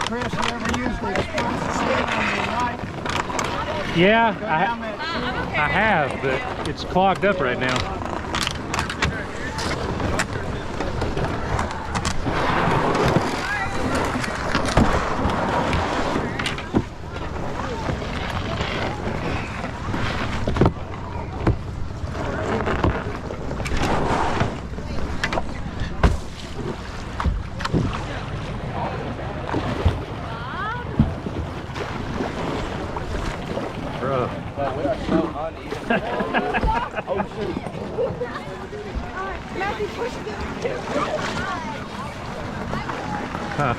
Chris, you ever used the express stick on the right? Yeah, I have, but it's clogged up right now. Bro. We are so uneven. Oh, shoot. Matthew, push it. Huh.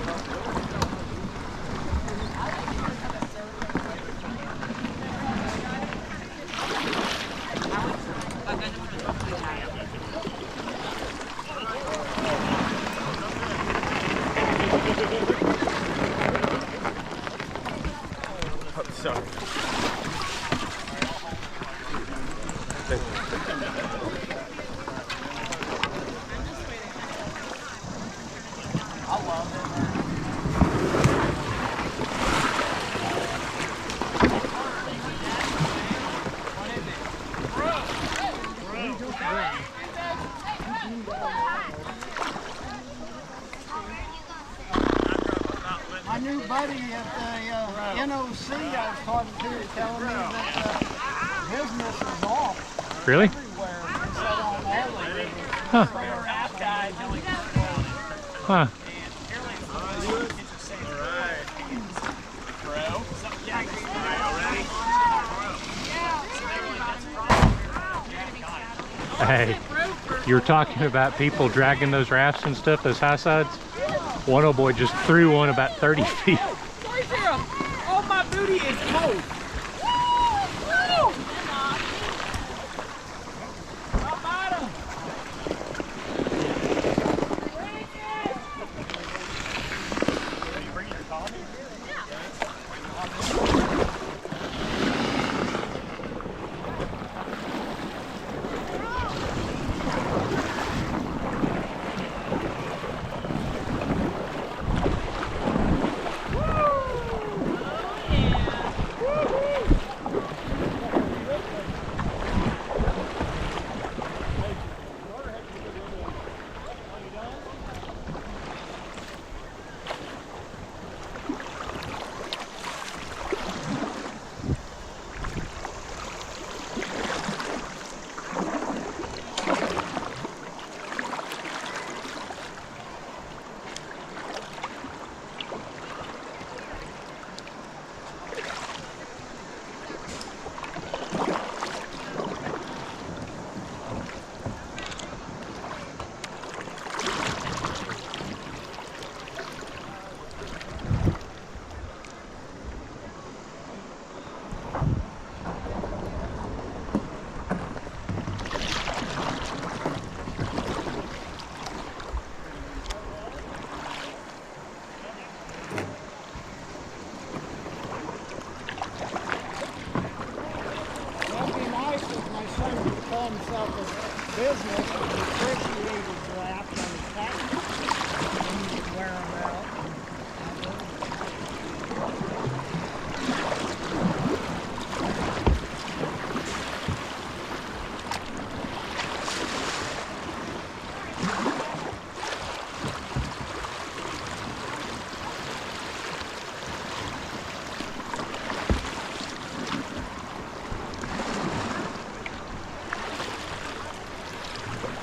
I'm sorry. My new buddy at the NOC I was talking to is telling me that business is off Really? everywhere instead on all the rivers. Huh. Huh. Hey, you were talking about people dragging those rafts and stuff, those high sides? One old boy just threw one about 30 feet. Oh, my booty is cold. Himself a business with refrigerated draft on his package, and you can wear them out.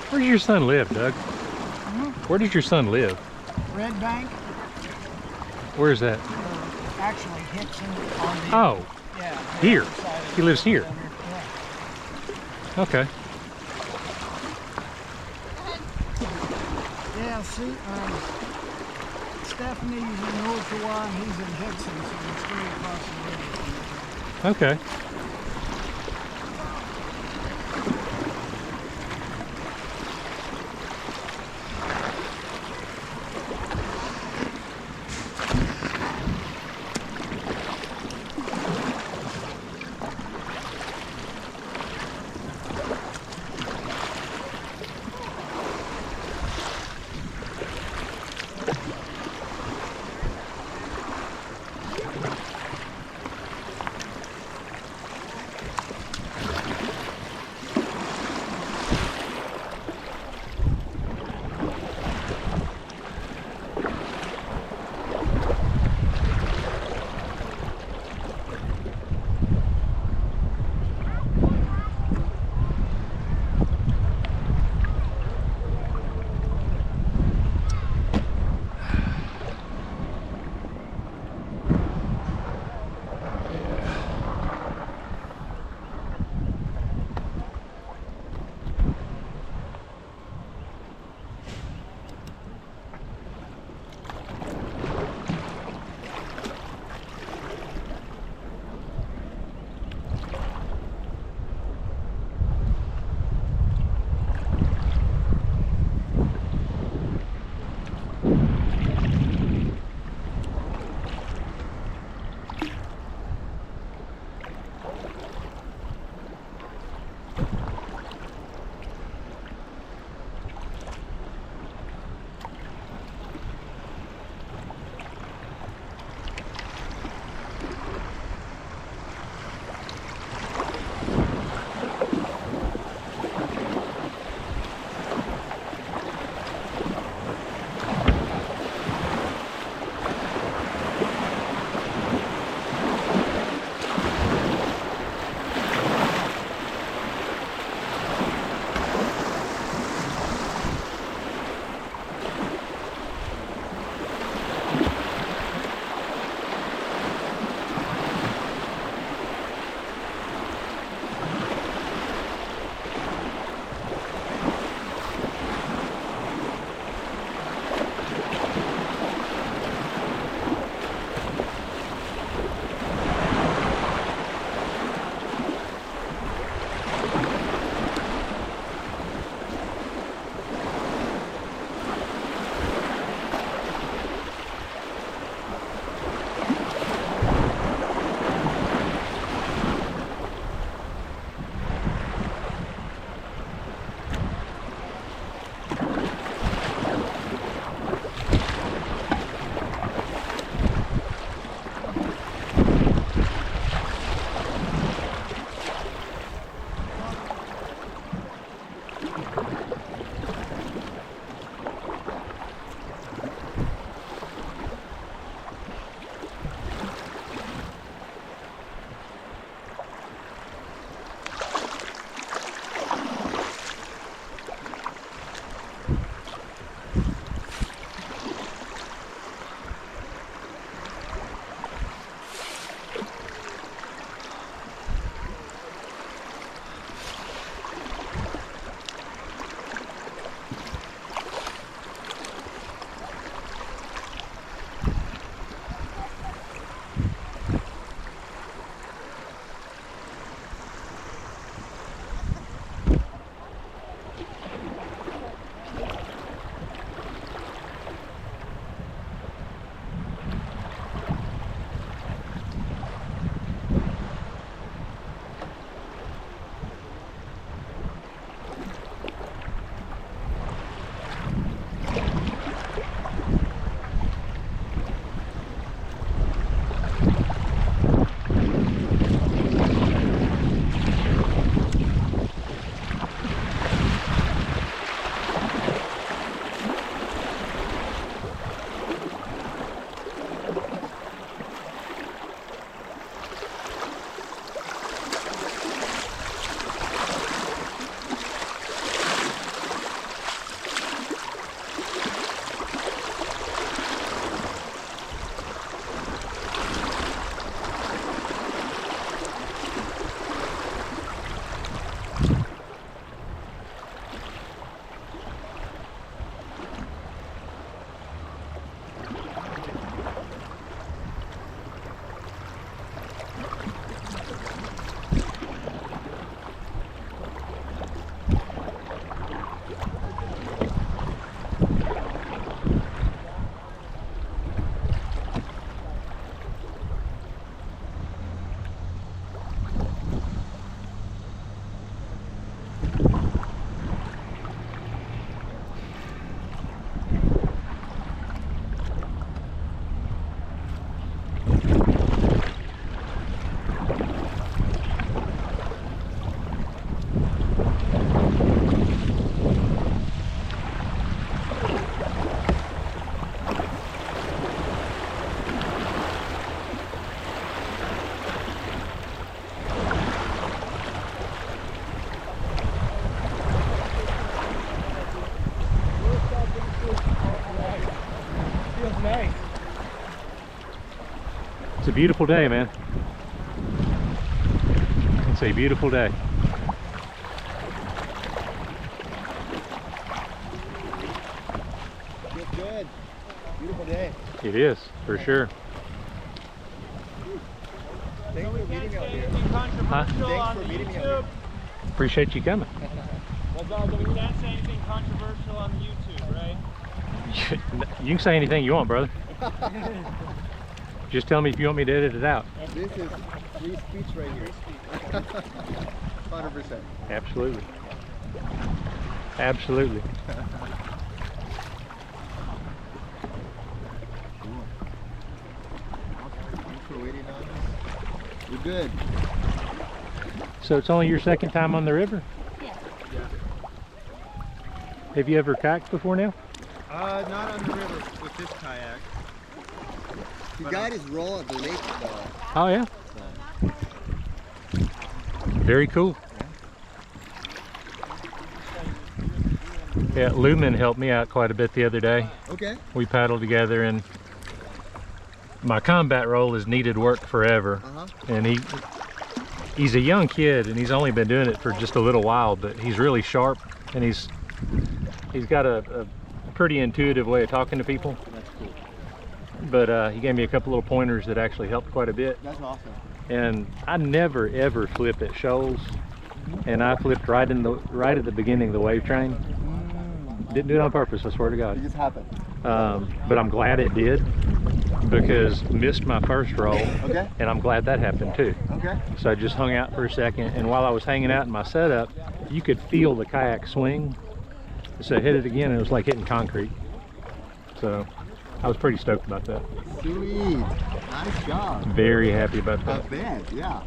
Where does your son live, Doug? Where does your son live? Red Bank. Where is that? Actually, Hickson on the Oh, yeah, here. other side of He lives the here. center. Yeah. Okay. Yeah, see, Stephanie's in North Carolina, he's in Hickson, so we're straight across the river. Okay. It's a beautiful day, man. It's a beautiful day. Good. Beautiful day. It is, for sure. Thanks for meeting me out here. Huh? Thanks for meeting me out here. Appreciate you coming. Well, dog, we can't say anything controversial on YouTube, right? You can say anything you want, brother. Just tell me if you want me to edit it out. This is free speech right here. 100%. Absolutely. Absolutely. Thanks for waiting on us. We're good. So it's only your second time on the river? Yeah. Have you ever kayaked before now? Not on the river with this kayak. The guide is raw at the lake though. Oh yeah? Very cool. Yeah, Lumen helped me out quite a bit the other day. Okay. We paddled together, and my combat role has needed work forever. And he's a young kid, and he's only been doing it for just a little while, but he's really sharp, and he's got a pretty intuitive way of talking to people. That's cool. But he gave me a couple little pointers that actually helped quite a bit. That's awesome. And I never ever flip at shoals, and I flipped right at the beginning of the wave train. Didn't do it on purpose, I swear to It God. just happened. But I'm glad it did, because missed my first roll. Okay. And I'm glad that happened too. Okay. So I just hung out for a second, and while I was hanging out in my setup, you could feel the kayak swing. So I hit it again, and it was like hitting concrete. So I was pretty stoked about that. Sweet. Nice job. Very happy about I that. bet. Yeah.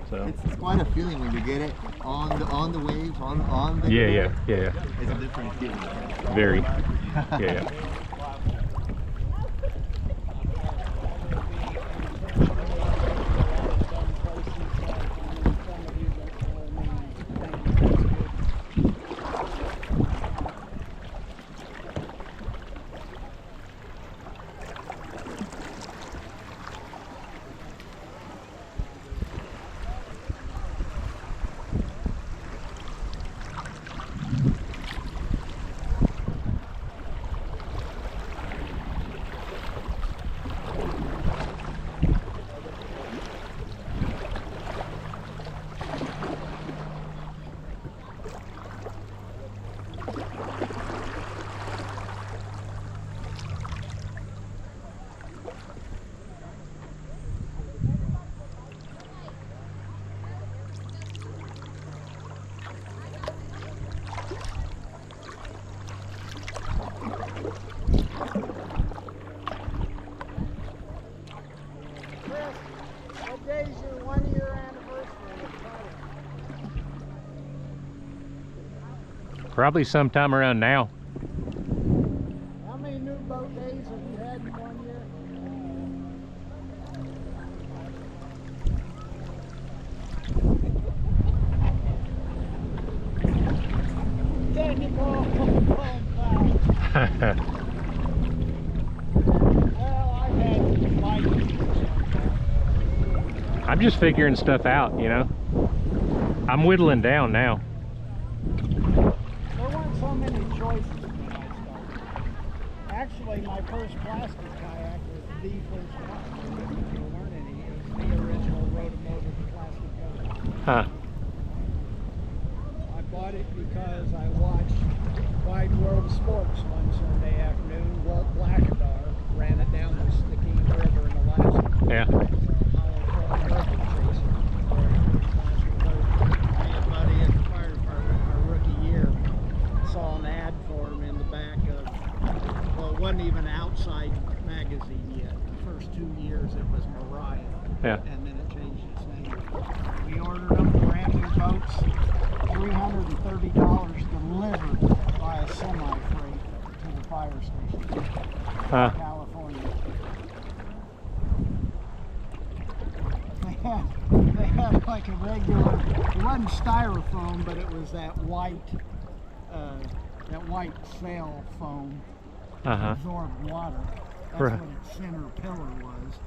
So It's quite a feeling when you get it on the waves, on the yeah. It's a different feeling. Very. Yeah. What day's your 1 year anniversary of kayaking? Probably sometime around now. How many new boat days have you had in 1 year? Technical. Well, I've had bikes. I'm just figuring stuff out, you know. I'm whittling down now. There weren't so many choices when I started. Actually, my first plastic kayak was the first one. There weren't any. It was the original Rotomotive plastic kayak. Huh. I bought it because I watched Wide World of Sports one Sunday afternoon. Walt Blackadar ran it down the Stickeen River in Alaska. Yeah. Wasn't even Outside magazine yet. The first 2 years it was Mariah. Yeah. And then it changed its name. We ordered them brand new boats, $330 delivered by a semi-freight to the fire station in California. They had like a regular, it wasn't styrofoam, but it was that white sail foam. Absorbed water. That's what its center pillar was.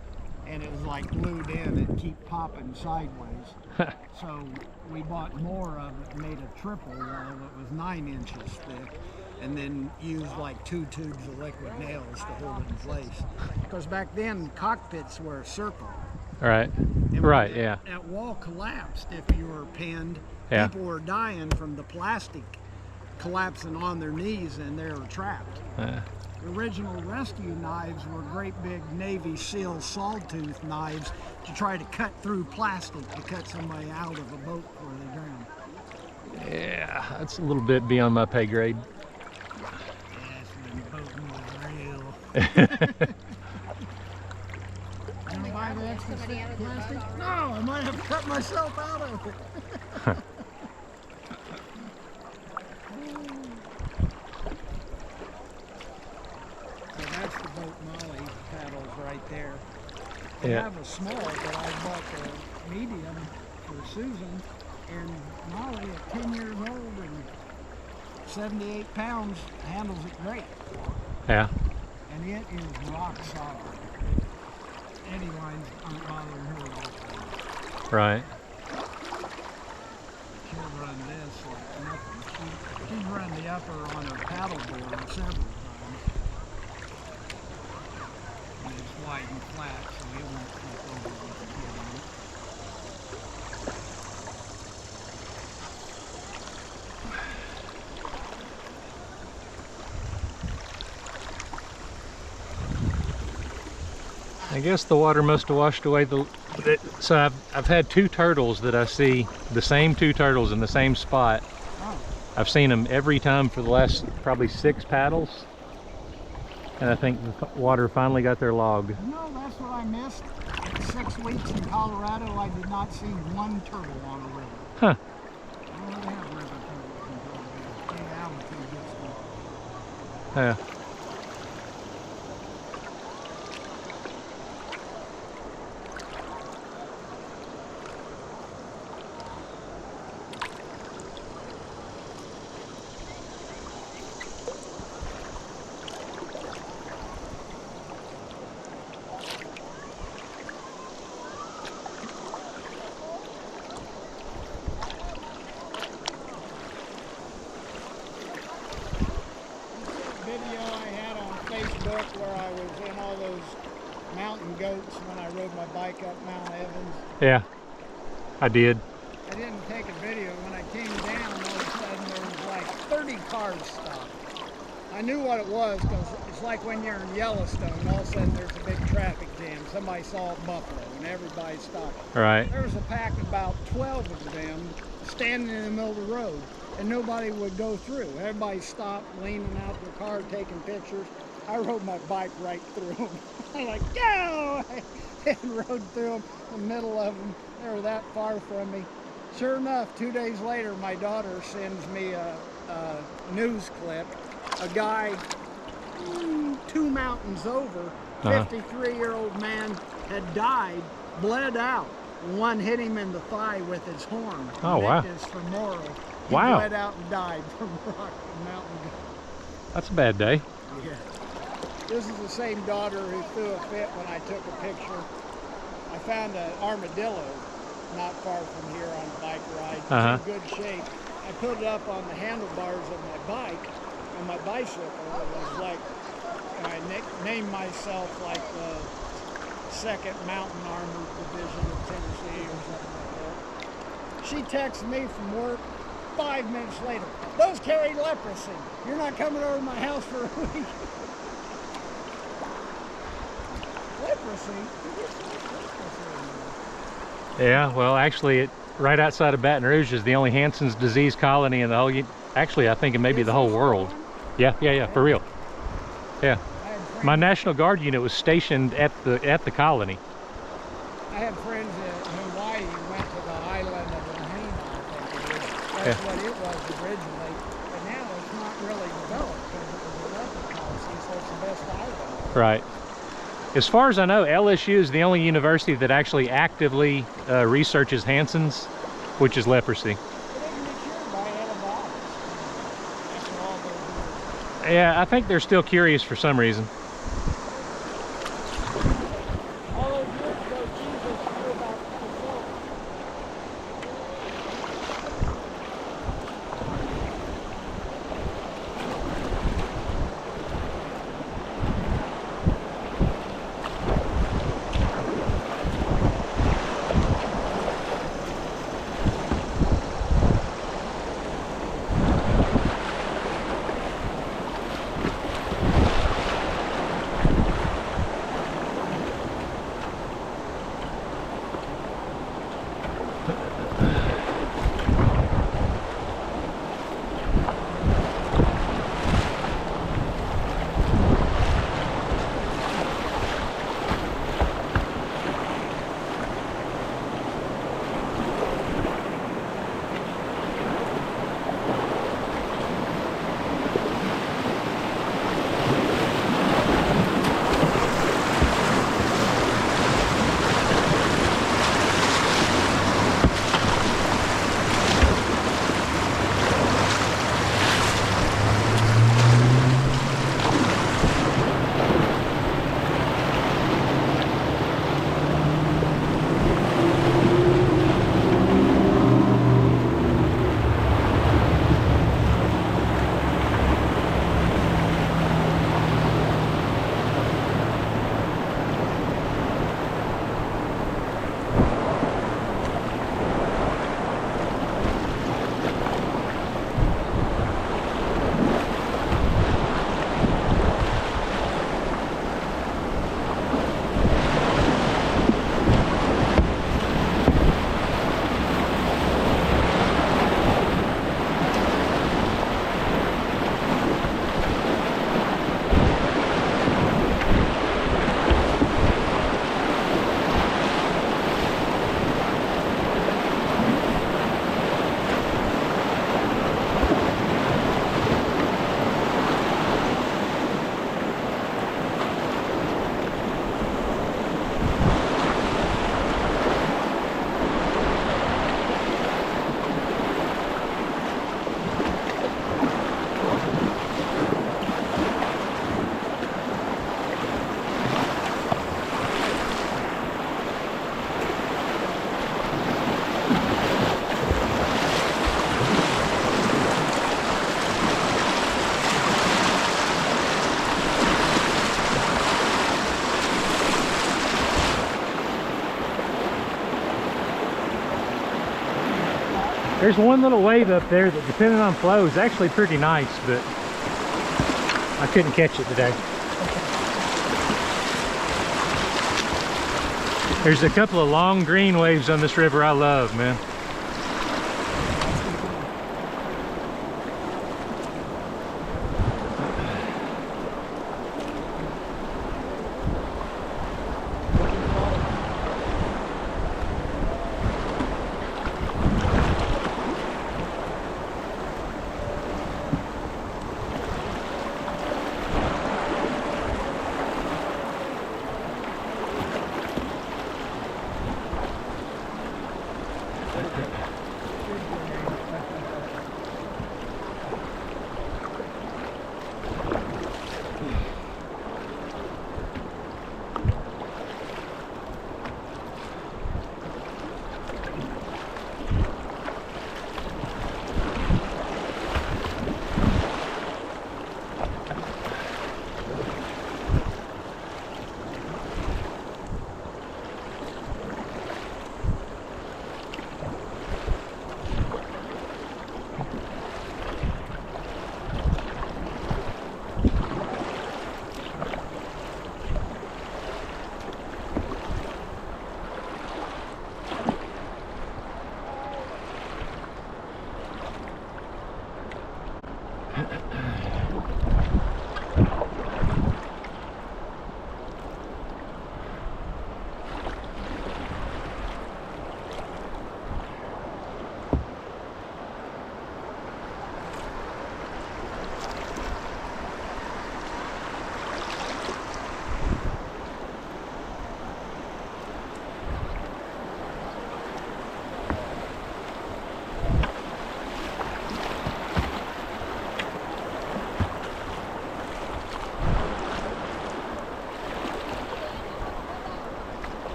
and it was like glued in and keep popping sideways. So we bought more of it, made a triple wall that was 9 inches thick, and then used like 2 tubes of liquid nails to hold it in place. Because back then cockpits were a circle. Right. And Right. when Yeah. that wall collapsed, if you were pinned, Yeah. people were dying from the plastic collapsing on their knees, and they were trapped. The original rescue knives were great big Navy SEAL sawtooth knives to try to cut through plastic to cut somebody out of a boat before they drowned. Yeah. That's a little bit beyond my pay grade. Yes, when the boating was real. You want to buy the extra thick plastic? No, I might have to cut myself out of it. So that's the boat Molly paddles right there. I Yeah. have a small, but I bought the medium for Susan, and Molly at 10 years old and 78 pounds handles it great. Yeah. And it is rock solid. Eddy lines aren't bothering her at all. Right. She'll run this like nothing. She's run the upper on her paddleboard several times. And it's wide and flat, so it won't flip over with the kid in it. I guess the water must have washed away so I've had 2 turtles that I see, the same 2 turtles in the same spot. Oh, I've seen them every time for the last probably 6 paddles. And I think the water finally got their log. no, that's what I missed. In 6 weeks in Colorado, I did not see one turtle on a river. Huh. I don't really have river turtles in Colorado. The altitude gets them. Yeah. Video I had on Facebook where I was in all those mountain goats when I rode my bike up Mount Evans. Yeah. I did. I didn't take a video. When I came down, all of a sudden there was like 30 cars stopped. I knew what it was because it's like when you're in Yellowstone, all of a sudden there's a big traffic jam. Somebody saw a buffalo and everybody stopped. Right. There was a pack of about 12 of them standing in the middle of the road, and nobody would go through. Everybody stopped, leaning out their car, taking pictures. I rode my bike right through them. I'm like, go! And rode through them, in the middle of them. They were that far from me. Sure enough, 2 days later, my daughter sends me a news clip. A guy 2 mountains over, 53-year-old man, had died, bled out. One hit him in the thigh with his horn. Oh, wow. His femoral. He Wow. bled out and died from rock mountain. That's a bad day. Yeah. This is the same daughter who threw a fit when I took a picture. I found an armadillo not far from here on a bike ride. It's in good shape. I put it up on the handlebars of my bike, and my bicycle. It was like, I named myself like the 2nd Mountain Armored Division of Tennessee or something like that. She texted me from work 5 minutes later. Those carry leprosy. You're not coming over to my house for a week. Leprosy? Yeah, well, actually, right outside of Baton Rouge is the only Hansen's disease colony in the whole, actually, I think it may be the whole world. Yeah, for real. Yeah. My National Guard unit was stationed at the colony. I had friends in Hawaii who went to the island of Lahaina, I think it is. That's what it was originally. But now it's not really developed because it was a leper policy, so it's the best island. Right. As far as I know, LSU is the only university that actually actively researches Hansen's, which is leprosy. It can be cured by antibiotics after all those years. Yeah, I think they're still curious for some reason. All those years There's one little wave up there that, depending on flow, is actually pretty nice, but I couldn't catch it today. There's a couple of long green waves on this river I love, man.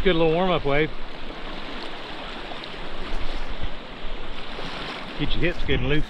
good little warm-up wave. Get your hips good and loose.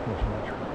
There's my truck.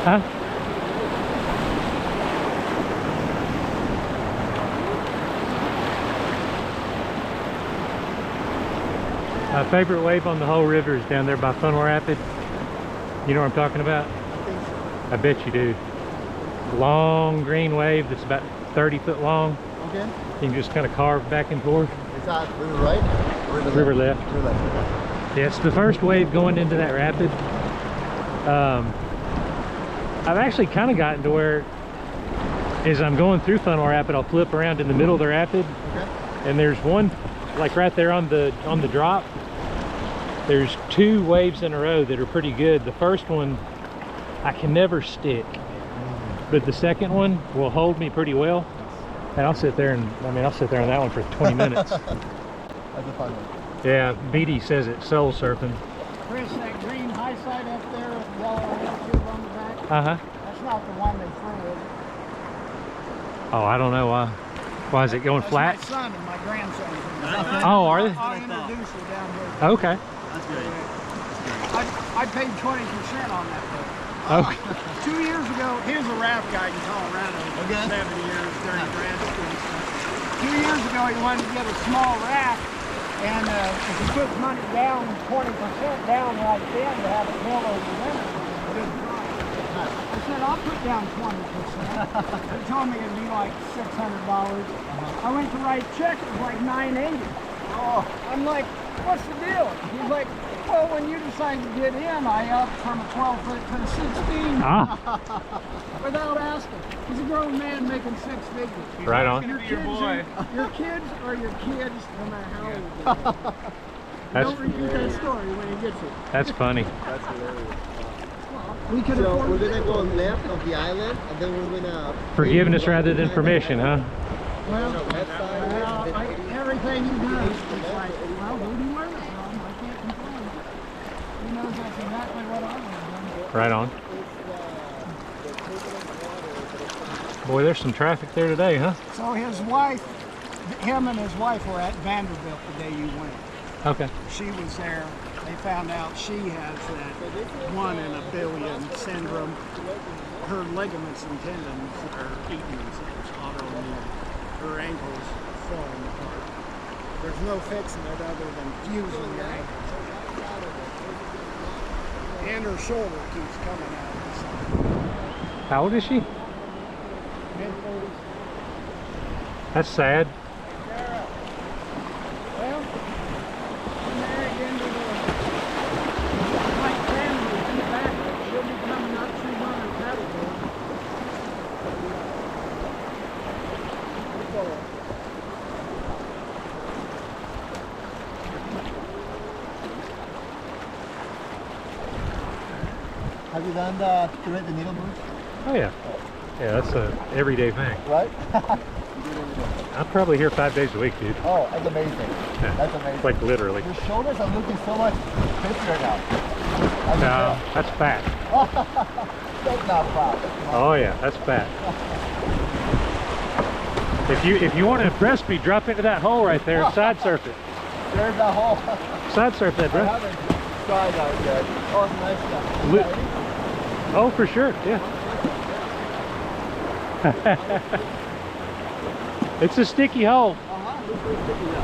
Huh? My favorite wave on the whole river is down there by Funnel Rapid. You know what I'm talking about? I think so. I bet you do. Long green wave that's about 30 foot long. Okay. You can just kind of carve back and forth. Is that river right? Or River left. River left. Yeah, it's the first wave going into that rapid. I've actually kind of gotten to where, as I'm going through Funnel Rapid, I'll flip around in the middle of the rapid. Okay. And there's one, like right there on the drop, there's two waves in a row that are pretty good. The first one I can never stick, but the second one will hold me pretty well. And I'll sit there and, I'll sit there on that one for 20 minutes. That's a fun one. Yeah, Beatty says it's soul surfing. Chris, that green high side up there with yellow tube on the back, Uh-huh. that's not the one they threw, is it? Oh, I don't know why. Why is it going That's flat? my son and my grandson. Oh, are they? I'll introduce you down here. Okay. That's good. I paid 20% on that boat. Oh. 2 years ago, he was a raft guide in Colorado for Okay. 7 years during grad school and stuff. 2 years ago, he wanted to get a small raft, and if he puts money down, 20% down right then to have it built over the winter, it was a good price. I said, I'll put down 20%. He told me it'd be like $600. I went to write a check, it was like $980. Oh, I'm like, what's the deal? He's like, well, when you decided to get in, I upped from a 12-foot to a 16 without asking. He's a grown man making six figures. Right on. Your your boy. Your kids are your kids, no matter how old they are. That's, Don't repeat that story when he gets it. that's funny. that's hilarious. We could So afford we're to gonna go left of the island, and then we're gonna Forgiveness rather than permission, huh? Well, left side. everything he does, it's like, well, who do you learn it from? I can't complain. He knows that's exactly what I want. Right on. Boy, there's some traffic there today, huh? So his wife, him and his wife were at Vanderbilt the day you went. Okay. She was there. They found out she has that 1 in a billion syndrome. Her ligaments and tendons are eating themselves, autoimmune. Her ankles falling apart. There's no fixing it other than fusing your ankles. And her shoulder keeps coming out. How old is she? Mid-40s. That's sad. Well, she married into the white family in the back. She'll be coming up 200 paddleboard. Have you done the thread the needle boots? Oh yeah. Yeah, that's a everyday thing. Right? I'm probably here 5 days a week, dude. Oh, that's amazing. Yeah. That's amazing. Like literally. Your shoulders are looking so much crispier now. I can No, that's fat. tell. That's not fat. That's not. Oh yeah, that's fat. If you want to impress me, drop into that hole right there and side surf it. There's that hole. Side surf that, I bro. haven't tried that yet. Oh, it's nice stuff. Li- Oh, for sure, yeah. It's a sticky hole. Looks very sticky now.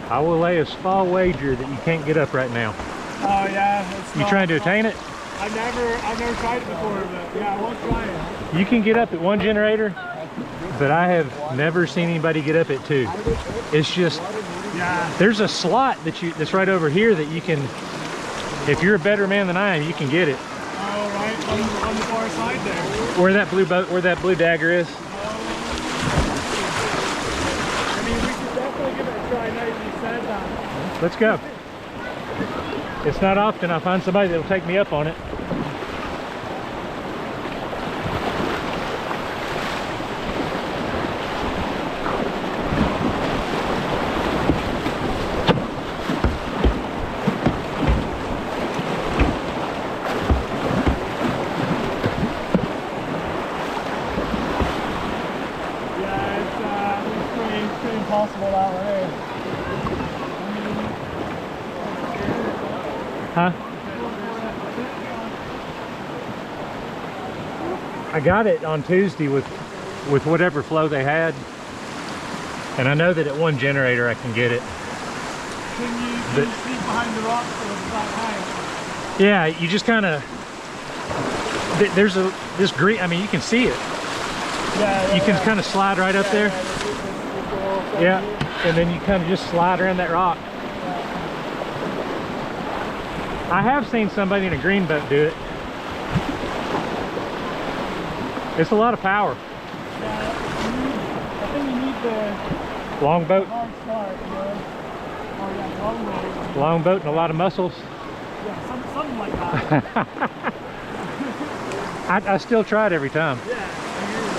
I will lay a small wager that you can't get up right now. Oh yeah, it's You trying to attain it? I've never tried it before, but yeah, we'll try it. You can get up at 1 generator, but I have never seen anybody get up at 2. It's just Yeah. There's a slot that's right over here that you can, if you're a better man than I am, you can get it. Oh, right on the far side there. Where that blue dagger is. I mean, we should definitely give it a try now that you said that. Let's go. It's not often I find somebody that'll take me up on it. Impossible that way. Huh? I got it on Tuesday with whatever flow they had, and I know that at one generator I can get it. Can you see behind the rocks so it's that high? Yeah, you just kind of, there's this green, I mean, you can see it. Yeah, You can kind of slide right up there. Yeah, and then you kind of just slide around that rock. I have seen somebody in a green boat do it. It's a lot of power. Yeah, I think you need the Long boat. hard start, you know? Or yeah, long boat. Long boat and a lot of muscles. Yeah, something like that. I still try it every time. Yeah, I hear you.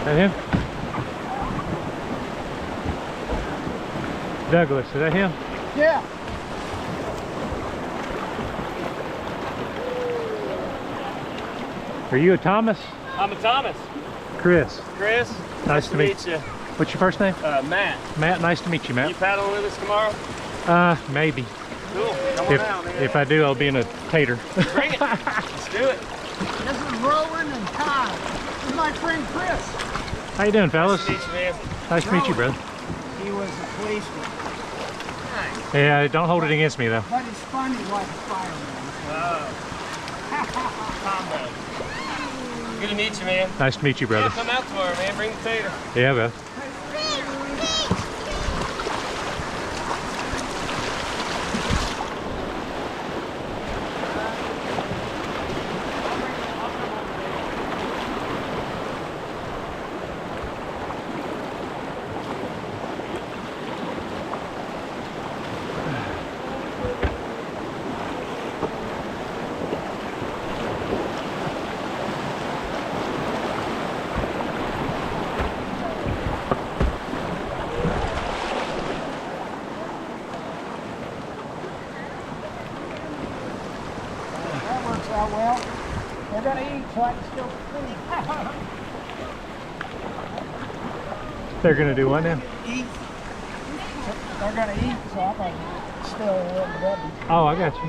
That him? Douglas, is that him? Yeah. Are you a Thomas? I'm a Thomas. Chris. Chris. Nice to meet you. What's your first name? Matt. Matt, nice to meet you, You Matt. paddling with us tomorrow? Maybe. Cool. Come on down, man. If I do, I'll be in a tater. Bring it. Let's do it. This is Rowan and Todd. This is my friend Chris. How you doing, fellas? Nice to meet you, man. Nice to meet you, brother. He was a policeman. Yeah, don't hold it against me, though. But he's funny like a fireman. Combo. Good to meet you, man. Nice to meet you, brother. Yeah, come out tomorrow, man. Bring the tater. Yeah, well. That works out well. They're going to eat so I can still clean. They're going to do what now? Eat. They're going to eat so I'm going to still rub the bubby. Oh, I got you.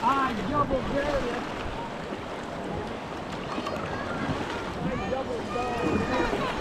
I double dare you. I double dare you.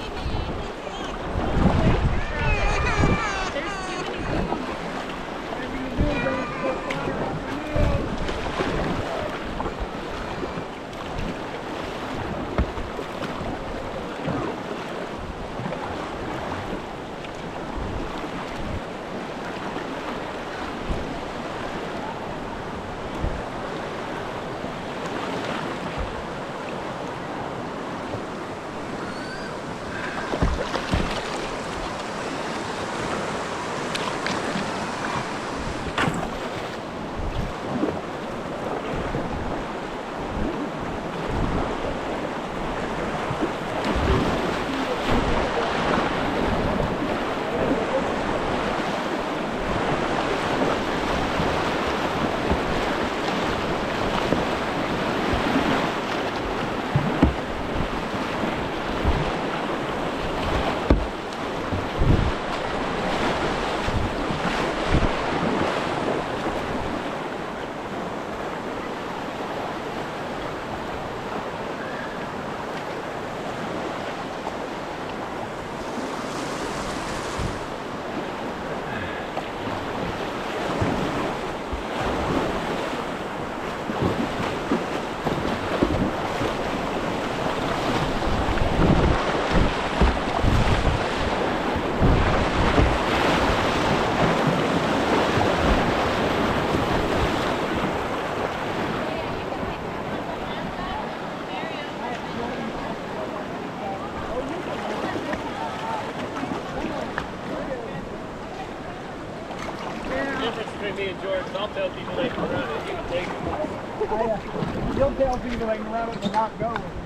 see it, George. I'll tell people they can run it. You can take it. You'll tell people they can run it and not go with them.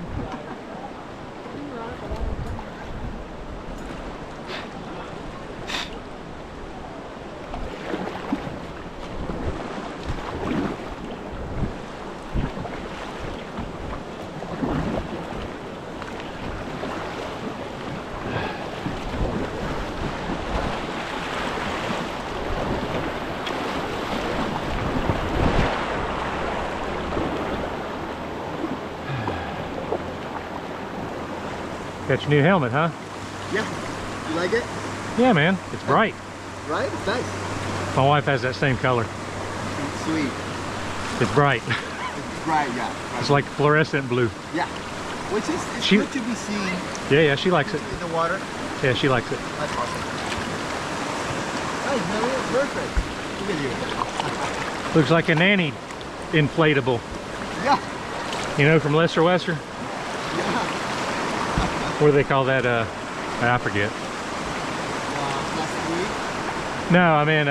Got your new helmet, huh? Yeah. You like it? Yeah, man. It's bright. Right? It's nice. My wife has that same color. It's sweet. It's bright. It's bright, yeah. It's like fluorescent blue. Yeah. Which is it's She- good to be seen Yeah, she likes it. in the water. Yeah, she likes it. That's awesome. Nice, man. It's perfect. Look at you. Looks like a nanny inflatable. Yeah. You know, from Lesser Wester? Yeah. What do they call that? I forget. Last No, I mean,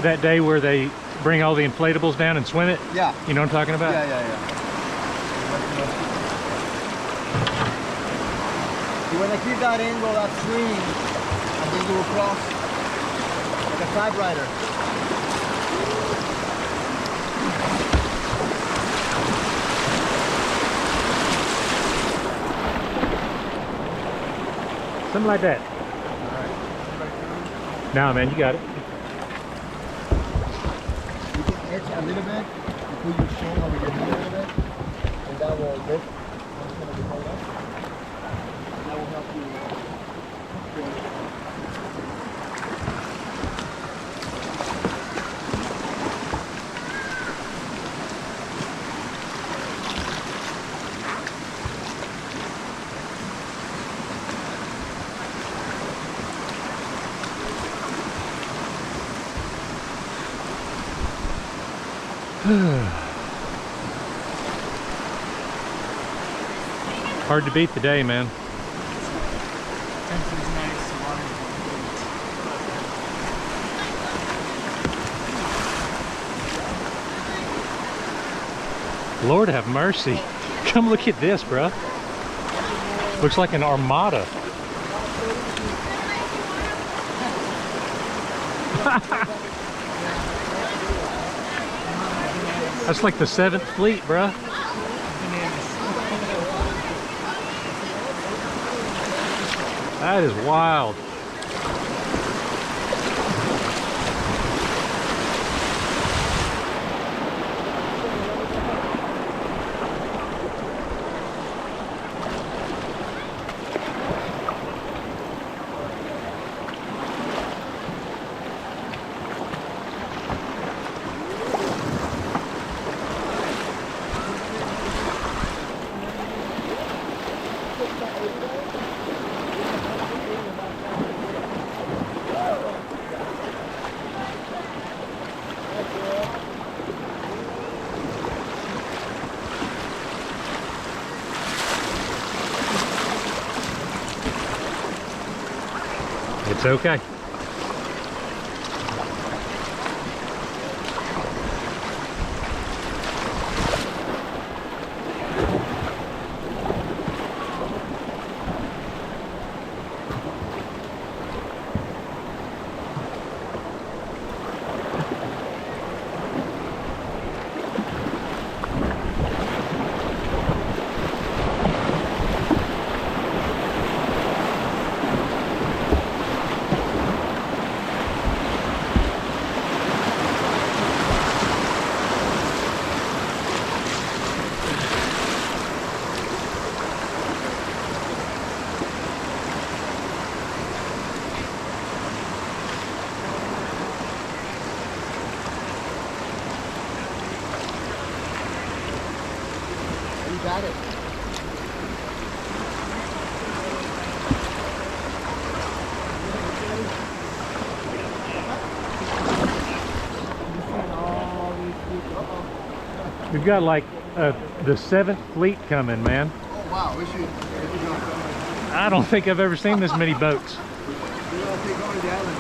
that day where they bring all the inflatables down and swim it. week. Yeah. You know what I'm talking about? Yeah. You want to keep that angle, that swing, and then go across like a typewriter. Something like that. No, man, you got it. You can edge a little bit, you put your shin over your knee a little bit, and that will lift. It's going to be held up. And that will help you. Hard to beat the day, man. Lord have mercy. Come look at this, bro. Looks like an armada. That's like the 7th Fleet, bruh. That is wild. It's okay. You got it. We've got like the 7th Fleet coming, man. Oh wow, we should go. I don't think I've ever seen this many boats. We gotta take over the island.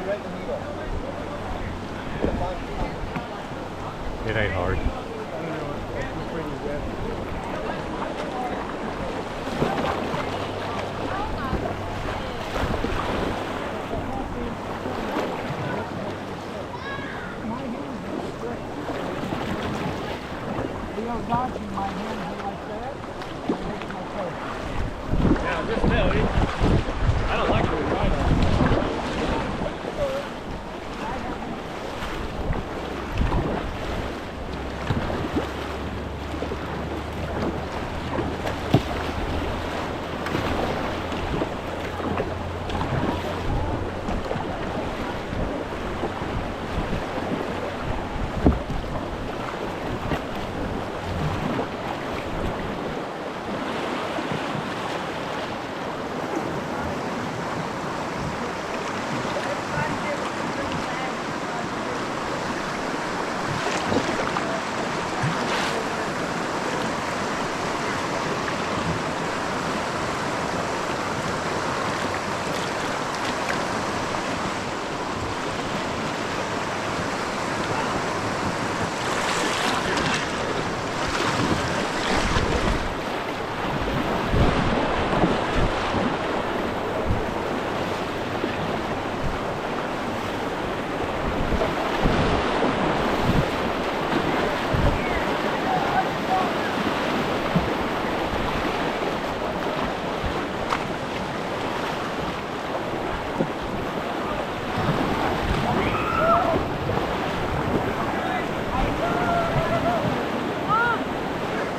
thread the needle. It ain't hard. Dodging my hands like that, and makes my toe. Now, just know, I don't like to ride on it.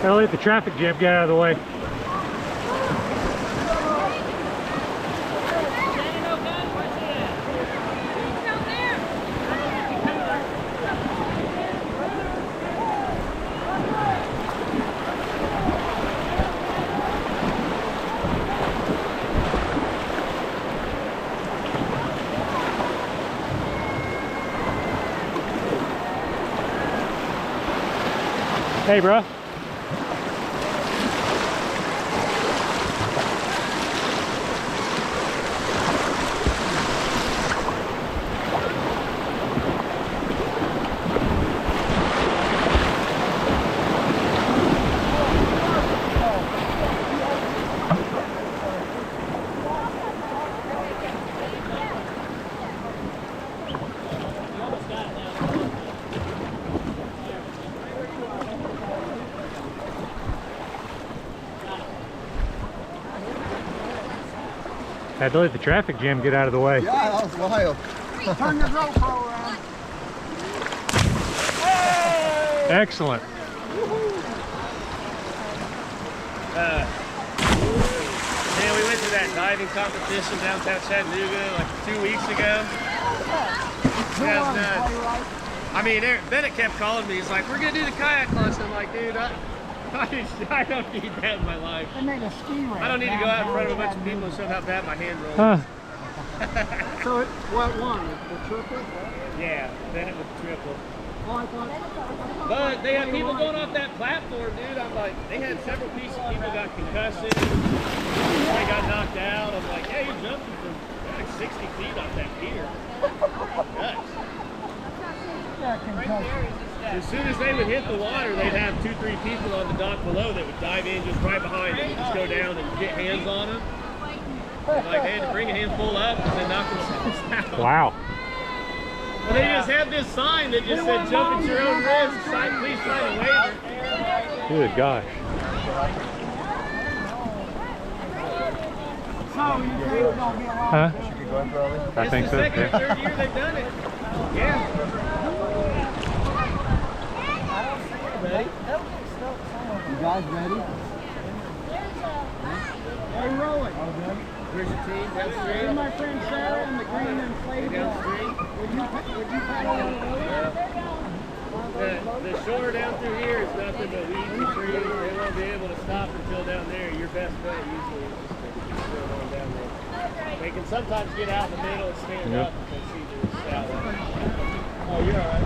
Gotta let the traffic jam get out of the way. Hey, bro. Had to let the traffic jam get out of the way. Yeah, that was wild. Turn your GoPro around. Excellent. Man, we went to that diving competition downtown Chattanooga like 2 weeks ago. Yeah, it was nuts. I mean, Bennett kept calling me. He's like, "We're gonna do the kayak launch." I'm like, "Dude, I don't need that in my life. They made a ski ramp. I don't need to go out in front of a bunch of people and show how bad my hand rolls." Huh. So what one? The triple? Yeah, Bennett with the triple. Oh, I thought. But they had people going off that platform, dude. I'm like, they had several pieces. People got concussions. They got knocked out. I'm like, yeah, you're jumping from like 60 feet off that pier. Nuts. Yeah, concussion. As soon as they would hit the water, they'd have 2-3 people on the dock below that would dive in just right behind them and just go down and get hands on them. And like, they had to bring a handful up and then knock themselves out. Wow. Well, they just had this sign that just said, "Jump at your own risk. Please sign a waiver." Good gosh. So you think it's gonna be a lot Huh? Should we go in, Charlie? I think It's so. the second or Yeah. third year they've done it. Yeah. You guys ready? Hey, Rowan. Where's your team? Hey, Downstream? my friend Sarah and the green inflatable. Downstream? Would you paddle on the The shore down through here is nothing but weeds and trees. They won't be able to stop until down there. Your best bet usually is just to go on down there. They can sometimes get out in the middle and stand Yep. up if they see the salad. Oh, you're all right.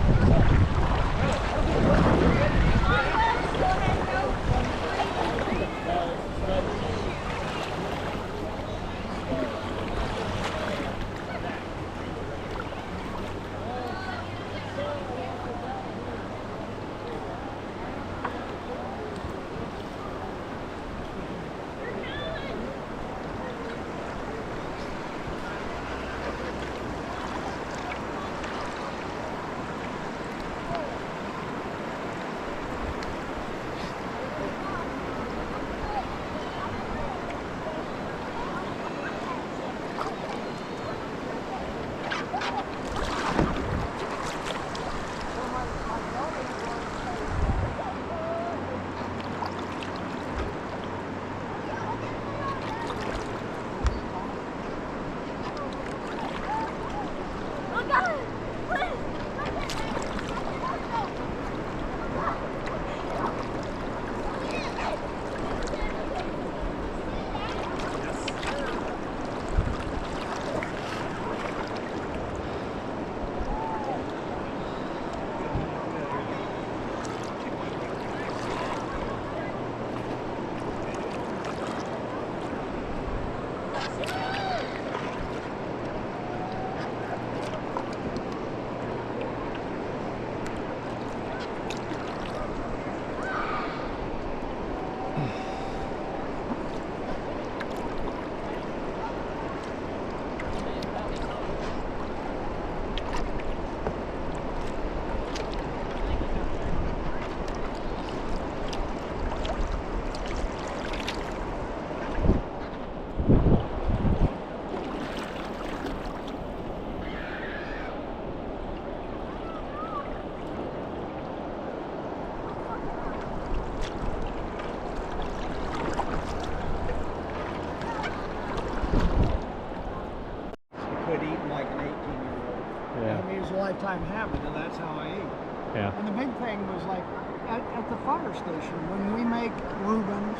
Quit eating like an 18-year-old. Yeah. I mean, it was a lifetime habit, and that's how I ate. Yeah. And the big thing was like at the fire station, when we make Reubens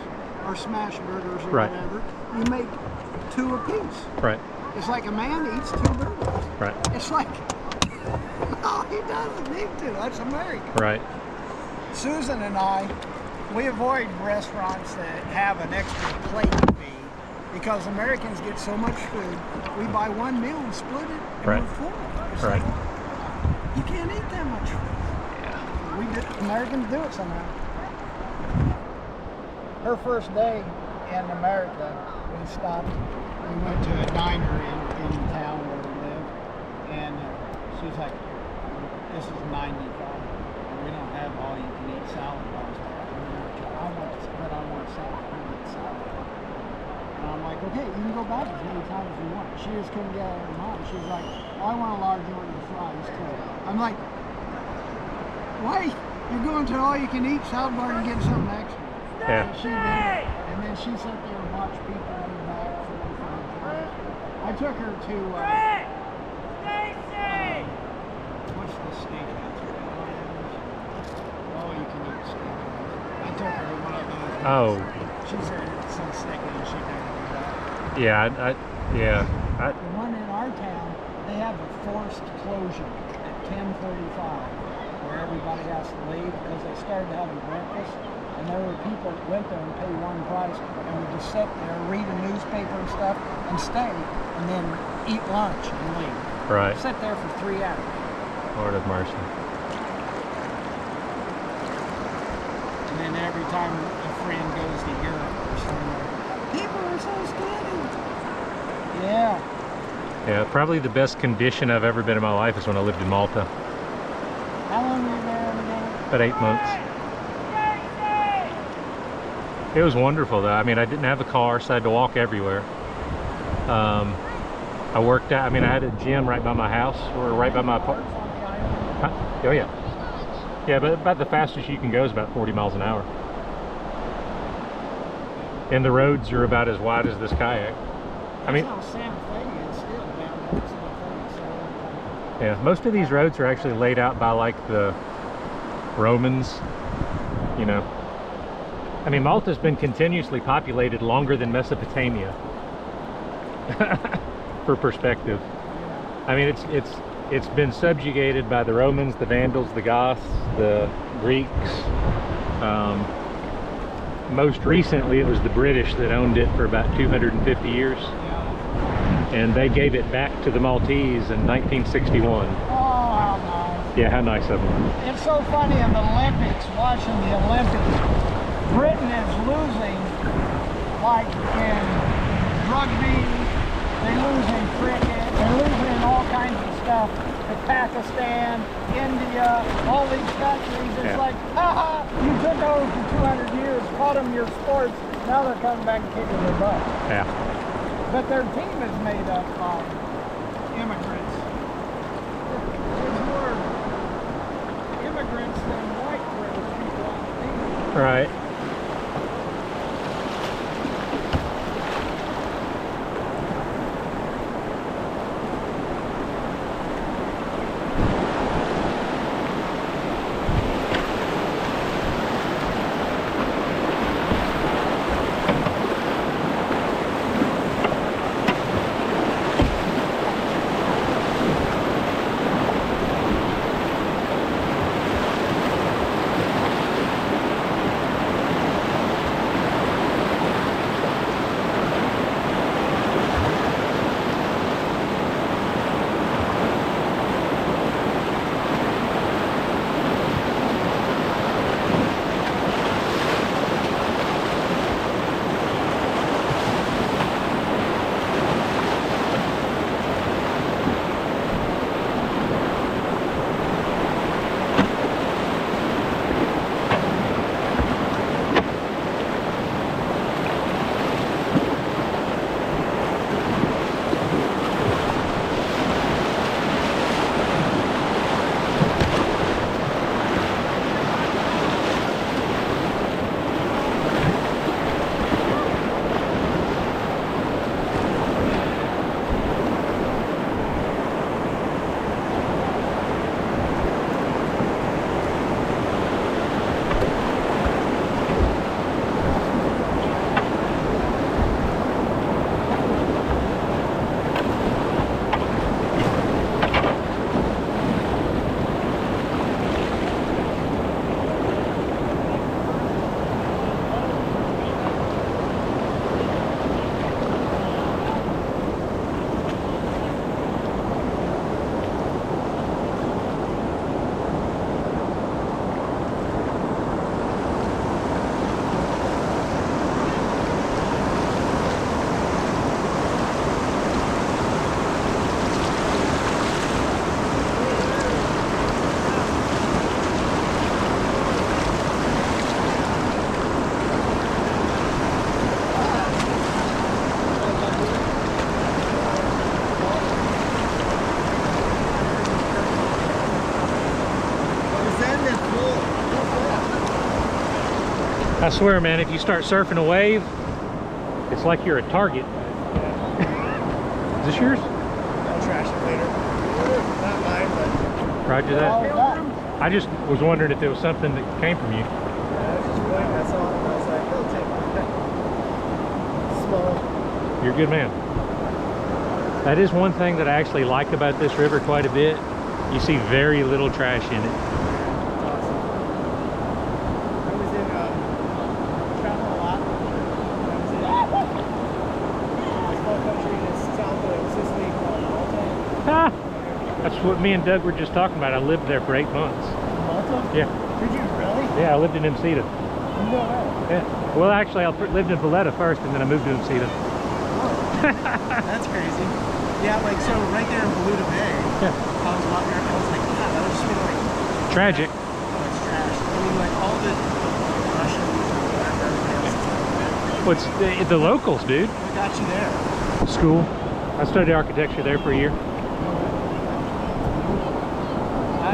or smash burgers or Right. whatever, you make 2 apiece. Right. It's like a man eats 2 burgers. Right. It's like, no, he doesn't need to. That's American. Right. Susan and I, we avoid restaurants that have an extra plate fee because Americans get so much food. We buy one meal and split it, and Right. we're full. It's Right. like, you can't eat that much food. Yeah. We do, Americans do it somehow. Her first day in America, we stopped. We went to a diner in town where we live, and she's like, "This is 95. We don't have all you can eat salad bars." I want salad. I want salad. And I'm like, "Okay, you can go back as many times as you want." She just couldn't get out of her mind. She's like, "Oh, I want a large order of fries too." I'm like, "Why? You're going to all you can eat salad bar and get something extra." Yeah. And she did it. And then she sat there and watched people in the back 45 times. I took her to what's the steakhouse? Oh, you can eat steakhouse. I took her to one of those. Oh. She said it's so sticky and she didn't do that. Yeah. The one in our town, they have a forced closure at 10:45 where everybody has to leave because they started having breakfast. And there were people that went there and paid one price and would just sit there, read a newspaper and stuff, and stay, and then eat lunch and leave. Right. Sit there for 3 hours. Lord of mercy. And then every time a friend goes to Europe or somewhere, people are so skinny. Yeah. Yeah, probably the best condition I've ever been in my life is when I lived in Malta. How long were you there again? About 8 months. It was wonderful though. I mean, I didn't have a car, so I had to walk everywhere. I worked out, I mean, I had a gym right by my house, or right by my apartment. Huh? Oh yeah. Yeah, but about the fastest you can go is about 40 miles an hour. And the roads are about as wide as this kayak. I mean, yeah, most of these roads are actually laid out by like the Romans, you know. I mean, Malta's been continuously populated longer than Mesopotamia. For perspective. I mean, it's been subjugated by the Romans, the Vandals, the Goths, the Greeks. Most recently, it was the British that owned it for about 250 years. And they gave it back to the Maltese in 1961. Oh, how nice. Yeah, how nice of them. It's so funny in the Olympics, watching the Olympics, Britain is losing, like in rugby, they lose in cricket, they're losing in all kinds of stuff. To Pakistan, India, all these countries, it's like, haha, you took over for 200 years, taught them your sports, now they're coming back and kicking their butt. Yeah. But their team is made up of immigrants. There's more immigrants than white British people on the team. Right. I swear, man, if you start surfing a wave, it's like you're a target. Is this yours? I'll trash it later. Not mine, but Roger that. I just was wondering if there was something that came from you. I was just pointing, that's all. And I was like, I'll take it. Small. You're a good man. That is one thing that I actually like about this river quite a bit. You see very little trash in it. Awesome. I was in, travel a lot. I was in a small country in the south of Sicily called Malta. Ah, that's what me and Doug were just talking about. I lived there for 8 months. Malta? Yeah. Did you really? Yeah, I lived in Msita. No way. Yeah. Well, actually, I lived in Valletta first, and then I moved to Msita. That's crazy. Yeah, like, so right there in Beluga Bay, Yeah. I was walking around, I was like, God, that would just be like, Tragic. oh, it's trash. I mean, like, all the Russians, whatever, everything else. What's the locals, dude? What got you there? School. I studied architecture there for a year.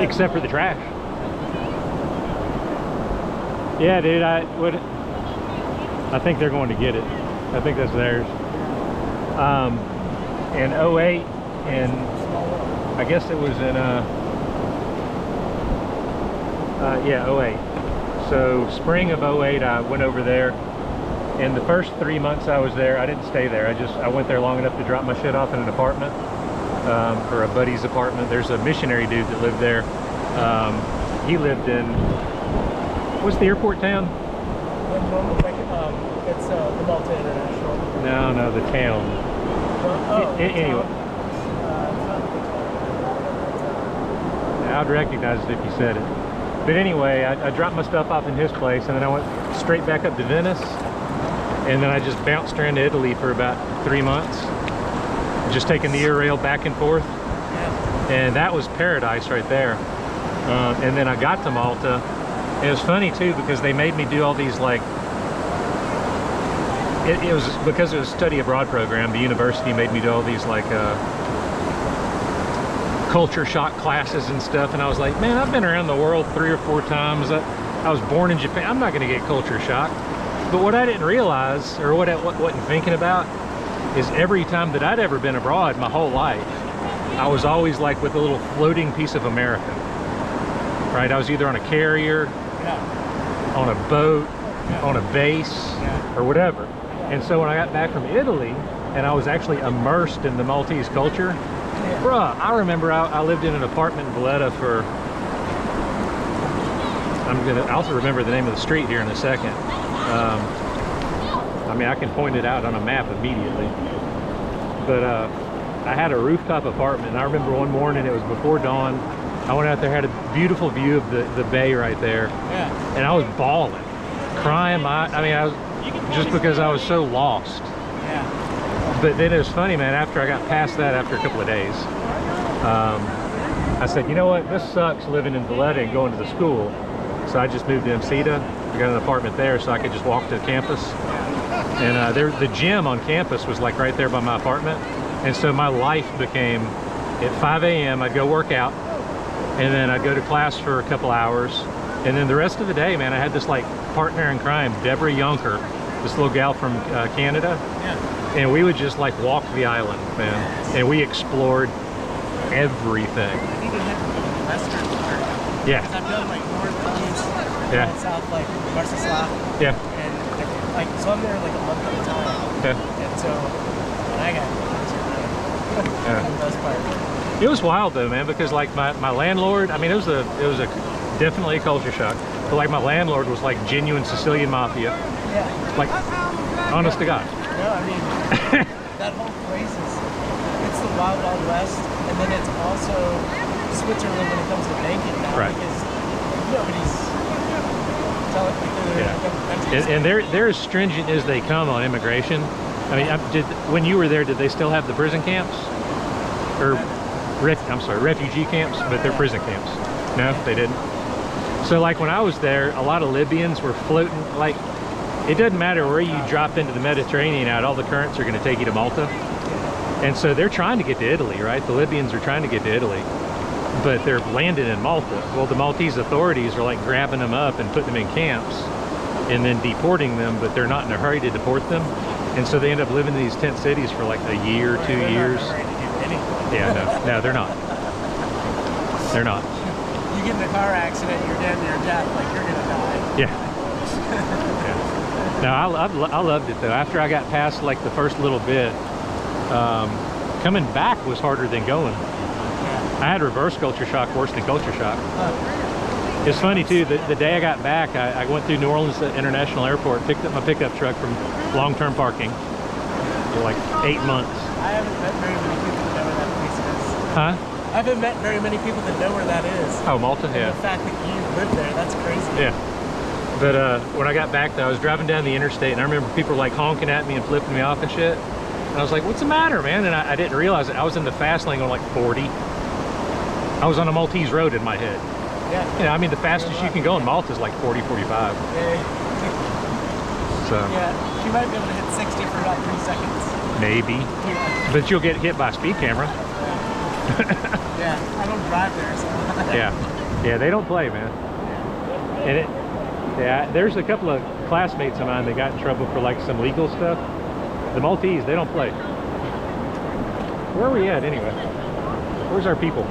Except for the trash. Yeah, dude, I think they're going to get it. I think that's theirs. In 08, and I guess it was in yeah, 08. So spring of 08, I went over there. In the first 3 months I was there, I didn't stay there. I went there long enough to drop my shit off in an apartment, or a buddy's apartment. There's a missionary dude that lived there. He lived in, what's the airport town? It's the Malta International. No, the town. Anyway, I'd recognize it if you said it. But anyway, I dropped my stuff off in his place, and then I went straight back up to Venice, and then I just bounced around to Italy for about 3 months, just taking the air rail back and forth. Yeah. And that was paradise right there. And then I got to Malta. It was funny too, because they made me do all these, like, it was because it was a study abroad program. The university made me do all these, like, culture shock classes and stuff, and I was like, man, I've been around the world 3 or 4 times. I was born in Japan. I'm not going to get culture shock. But what I didn't realize, or what I wasn't thinking about, is every time that I'd ever been abroad my whole life, I was always like with a little floating piece of America, right? I was either on a carrier, Yeah. on a boat, Yeah. on a base, Yeah. or whatever. And so when I got back from Italy and I was actually immersed in the Maltese culture, bruh, I remember I lived in an apartment in Valletta for, I also remember the name of the street here in a second. I mean, I can point it out on a map immediately. But I had a rooftop apartment, and I remember one morning, it was before dawn, I went out there, had a beautiful view of the bay right there. Yeah. And I was bawling, crying I was just because I was so lost. Yeah. But then it was funny, man, after I got past that, after a couple of days, I said, you know what, this sucks living in Valletta and going to the school. So I just moved to Msita. I got an apartment there so I could just walk to campus. And the gym on campus was like right there by my apartment. And so my life became, at 5 a.m. I'd go work out, and then I'd go to class for a couple hours. And then the rest of the day, man, I had this like partner in crime, Deborah Yonker, this little gal from Canada. Yeah. And we would just like walk the island, man. And we explored everything. I need to hit the western part. Yeah. Because I've done like north, east, Yeah. and south, like Marcislav. Yeah. And like, so I'm there like a month at a time. Yeah. And so, and I got Yeah. the best part. It was wild though, man, because like my landlord, I mean, it was a definitely a culture shock. But like my landlord was like genuine Sicilian mafia. Yeah. Like, honest to God. No, I mean, that whole place it's the wild, wild west, and then it's also Switzerland when it comes to banking now, Right. because nobody's telling me Yeah. And they're as stringent as they come on immigration. I mean, when you were there, did they still have the prison camps? Or, I'm sorry, refugee camps, but they're prison camps. No, they didn't. So like when I was there, a lot of Libyans were floating, like, it doesn't matter where you drop into the Mediterranean out, all the currents are going to take you to Malta. And so they're trying to get to Italy, right? The Libyans are trying to get to Italy, but they're landing in Malta. Well, the Maltese authorities are like grabbing them up and putting them in camps. and then deporting them, but they're not in a hurry to deport them. And so they end up living in these tent cities for like a year, 2 years. Yeah, no, they're not. They're not. You get in a car accident, you're dead near death, like you're gonna die. Yeah. Yeah. No, I loved it though. After I got past like the first little bit, coming back was harder than going. I had reverse culture shock worse than culture shock. It's funny too, the day I got back, I went through New Orleans International Airport, picked up my pickup truck from long-term parking for like 8 months. I haven't met very many people that know where that place is. Huh? I haven't met very many people that know where that is. Oh, Malta, yeah. And the fact that you live there, that's crazy. Yeah. But when I got back though, I was driving down the interstate and I remember people like honking at me and flipping me off and shit. And I was like, what's the matter, man? And I didn't realize it. I was in the fast lane on like 40. I was on a Maltese road in my head. Yeah. You know, I mean, the fastest you can go in Malta is like 40, 45. Yeah. So. Yeah, you might be able to hit 60 for about 3 seconds. Maybe. Yeah. But you'll get hit by a speed camera. Yeah, I don't drive there, so. Yeah. Yeah, they don't play, man. And yeah, there's a couple of classmates of mine that got in trouble for like some legal stuff. The Maltese, they don't play. Where are we at anyway? Where's our people?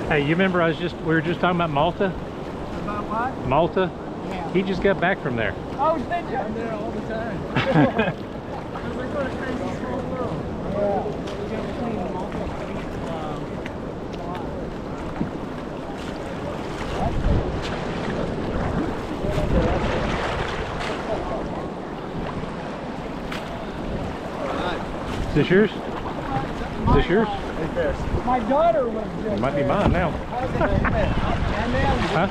Hey, you remember we were just talking about Malta? About what? Malta? Yeah. He just got back from there. Oh, did you? I'm there all the time. Because we're going to crazy small world. Yeah. We got to clean them all. Is this yours? Is this yours? My daughter was just It might be mine now. And then Huh?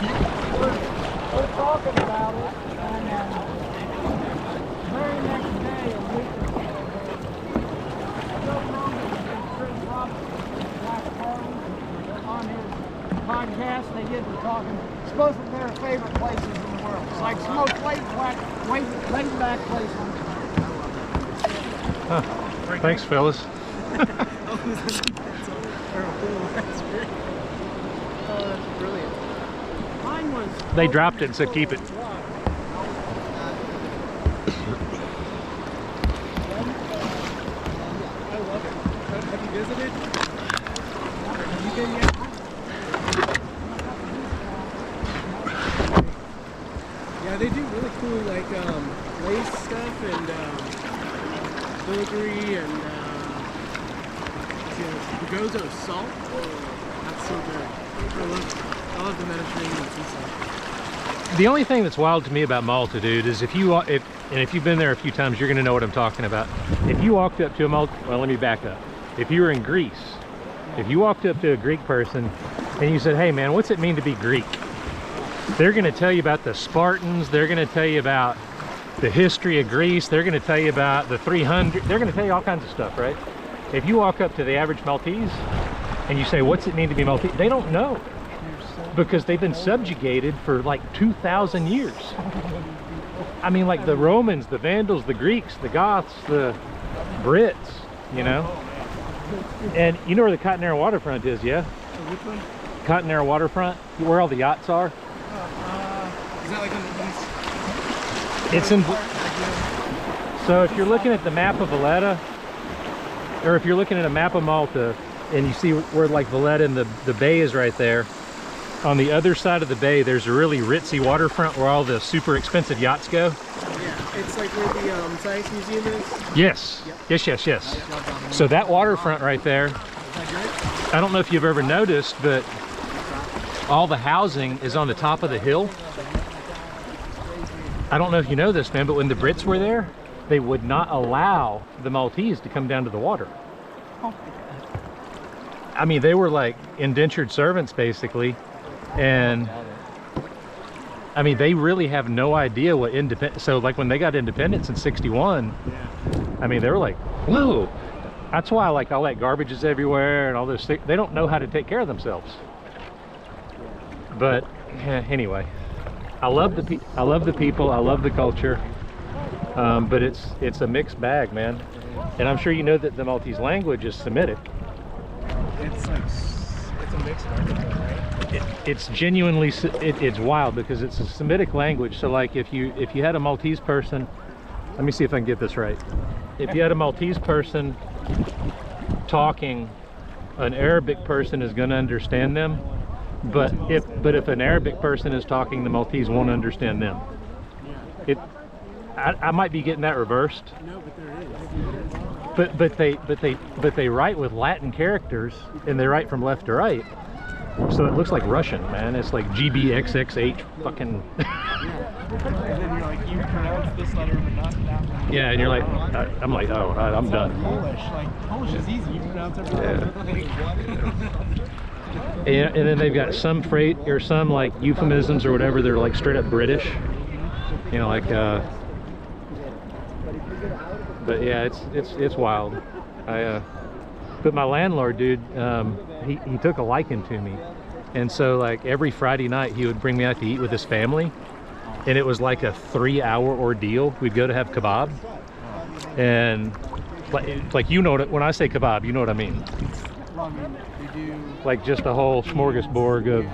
we're talking about it, and very next day, a week or so, I don't know that Chris Robinson, Black Harlem, on his podcast, they get to talking, supposedly their favorite places in the world. It's like the most laid back place on the planet. Huh. Thanks, fellas. That's brilliant. Mine was... They dropped it and said keep it. I love it. Have you visited? Have you been yet? Yeah, they do really cool like lace stuff and filigree and gozo salt. That's so good. I love the Mediterranean sea salt. The only thing that's wild to me about Malta, dude, is if you've been there a few times, you're gonna know what I'm talking about. If you walked up to a Malta, well, let me back up. If you were in Greece, if you walked up to a Greek person and you said, hey man, what's it mean to be Greek? They're gonna tell you about the Spartans, they're gonna tell you about the history of Greece, they're gonna tell you about the 300, they're gonna tell you all kinds of stuff, right? If you walk up to the average Maltese, And you say, what's it mean to be Maltese? They don't know, because they've been subjugated for like 2,000 years. I mean, like the Romans, the Vandals, the Greeks, the Goths, the Brits, you know. And you know where the Cottonera waterfront is, yeah? Which one? Cottonera waterfront, where all the yachts are. Is that like on the east? It's in. So if you're looking at the map of Valletta, or if you're looking at a map of Malta, and you see where like Valletta and the bay is right there, on the other side of the bay, there's a really ritzy waterfront where all the super expensive yachts go. Yeah, it's like where the Science Museum is. Yes, yep. yes. So that waterfront right there, I don't know if you've ever noticed, but all the housing is on the top of the hill. I don't know if you know this, man, but when the Brits were there, they would not allow the Maltese to come down to the water. I mean, they were like indentured servants, basically. And I mean, they really have no idea what independence. So like when they got independence in '61, I mean, they were like, whoa. That's why like all that garbage is everywhere and all this. They don't know how to take care of themselves. But anyway, I love the people. I love the culture. But it's a mixed bag, man. And I'm sure you know that the Maltese language is Semitic. It's like, it's a mixed language, right? It's genuinely, it's wild because it's a Semitic language. So like if you had a Maltese person, let me see if I can get this right. If you had a Maltese person talking, an Arabic person is going to understand them. But if an Arabic person is talking, the Maltese won't understand them. I might be getting that reversed. No, but there is. But they write with Latin characters, and they write from left to right, so it looks like Russian, man. It's like GBXXH fucking. And then you're like, you pronounce this letter but not that one. Yeah, and you're like, I'm like, oh, I'm done. Polish is easy. You pronounce everything. And then they've got some freight or some like euphemisms or whatever. They're like straight up British, you know, like. But yeah, it's wild. But my landlord, dude, he took a liking to me, and so like every Friday night he would bring me out to eat with his family, and it was like a 3-hour ordeal. We'd go to have kebab, and like you know what, when I say kebab, you know what I mean. Like just a whole smorgasbord of.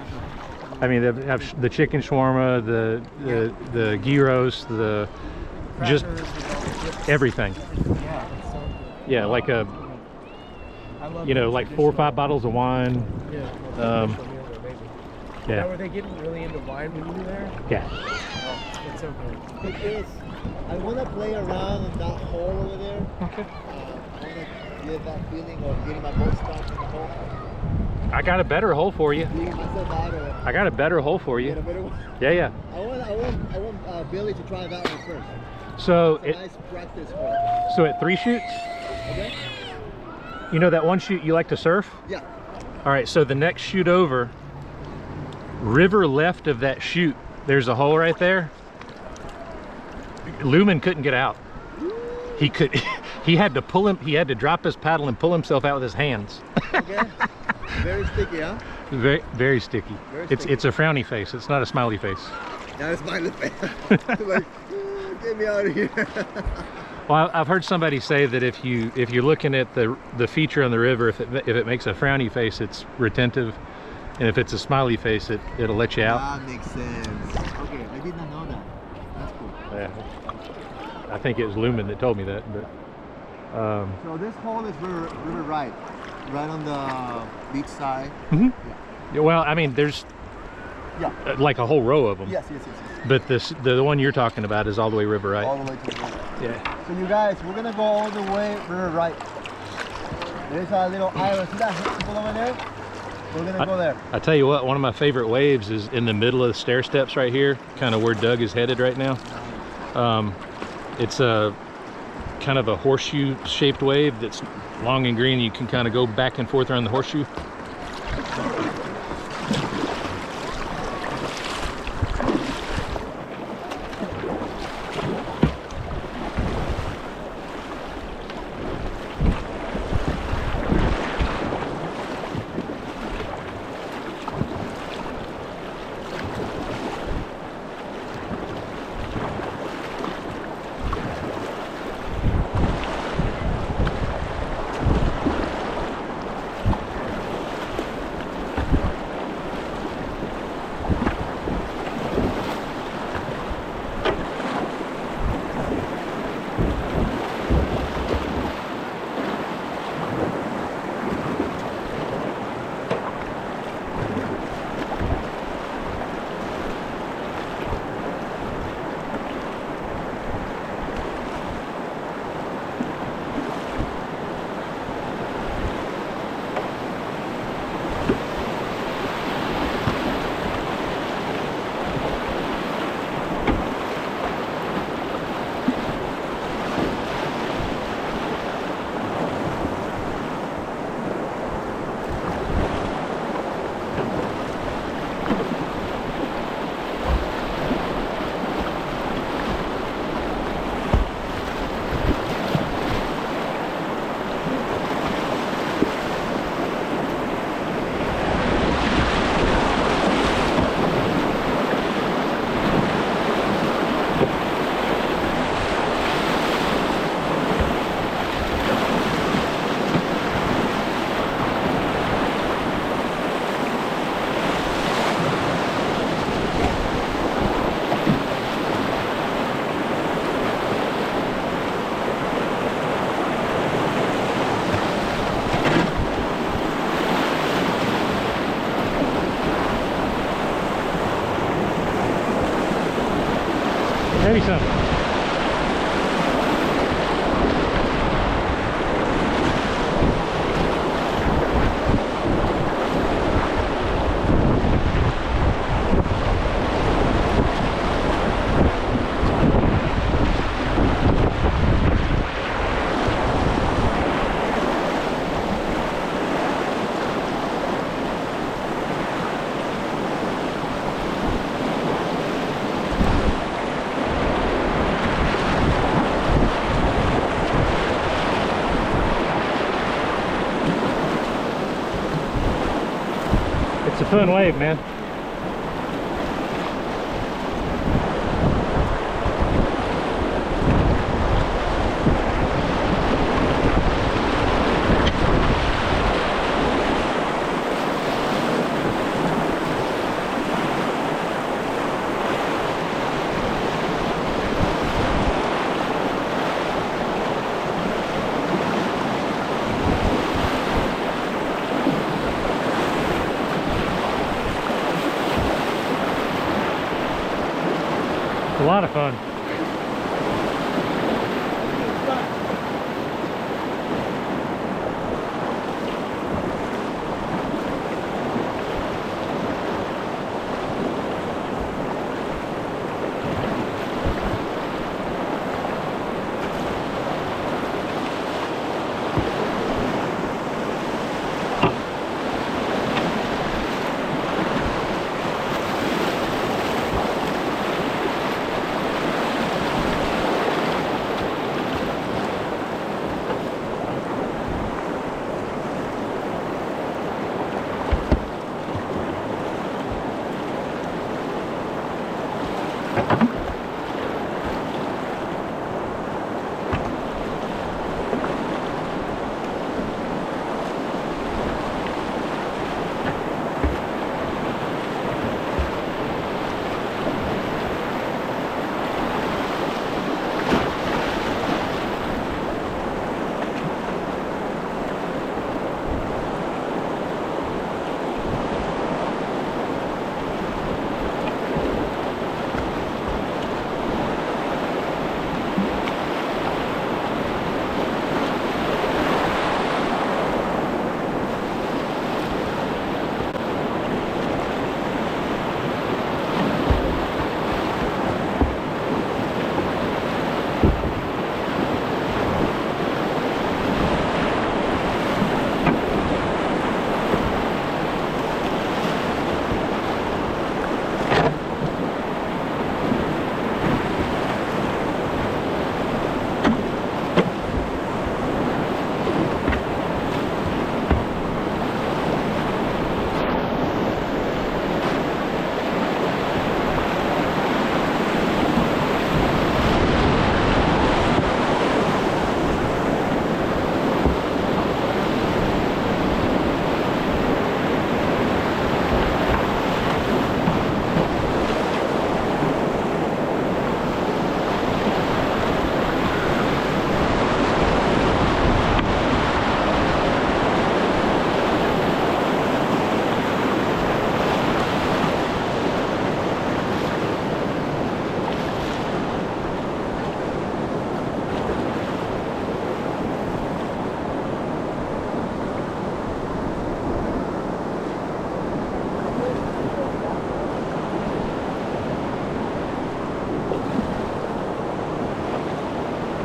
I mean, they have the chicken shawarma, the gyros, the just everything. Yeah, like a, you know, like 4 or 5 bottles of wine. Yeah. Yeah. Were they getting really into wine when you were there? Yeah. Oh, that's so good. It is. I want to play around on that hole over there. Okay. I want to get that feeling of getting my boat stuck in the hole. I got a better hole for you. Being myself out of it. I got a better hole for you. Get a better one. Yeah. I want Billy to try that one first. So It's a nice practice hole. So at 3 shoots, Okay? you know that one shoot you like to surf? Yeah. All right, so the next shoot over, river left of that chute, there's a hole right there. Lumen couldn't get out. He had to pull him, he had to drop his paddle and pull himself out with his hands. Okay. Very sticky, huh? Very, very sticky. It's a frowny face. It's not a smiley face. Now it's my face. Like, get me out of here. Well, I've heard somebody say that if you're looking at the feature on the river, if it makes a frowny face, it's retentive, and if it's a smiley face, it'll let you out. That makes sense. Okay, I did not know that. That's cool. Yeah, I think it was Lumen that told me that. But so this hole is river right on the beach side. Mm-hmm. Yeah. Well, I mean, there's like a whole row of them. Yes. But the one you're talking about is all the way river right. All the way to the river. Yeah. So you guys, we're gonna go all the way river right. There's a little island. See that people over there? We're gonna go there. I tell you what, one of my favorite waves is in the middle of the stair steps right here, kind of where Doug is headed right now. It's a kind of a horseshoe shaped wave that's long and green. You can kind of go back and forth around the horseshoe. fun wave, man. A lot of fun.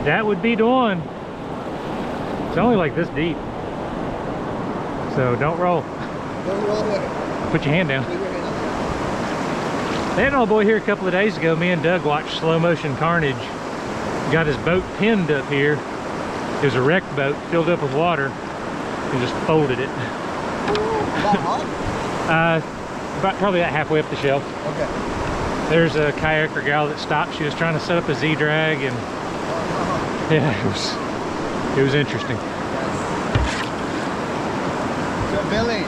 That would be the one. It's only like this deep. So don't roll. Don't roll with it. Put your hand down. Leave your hand up. They had an old boy here a couple of days ago. Me and Doug watched Slow Motion Carnage. Got his boat pinned up here. It was a wrecked boat filled up with water and just folded it. That hot? About probably about halfway up the shelf. Okay. There's a kayaker gal that stopped. She was trying to set up a Z-drag, and yeah, it was interesting. So Billy,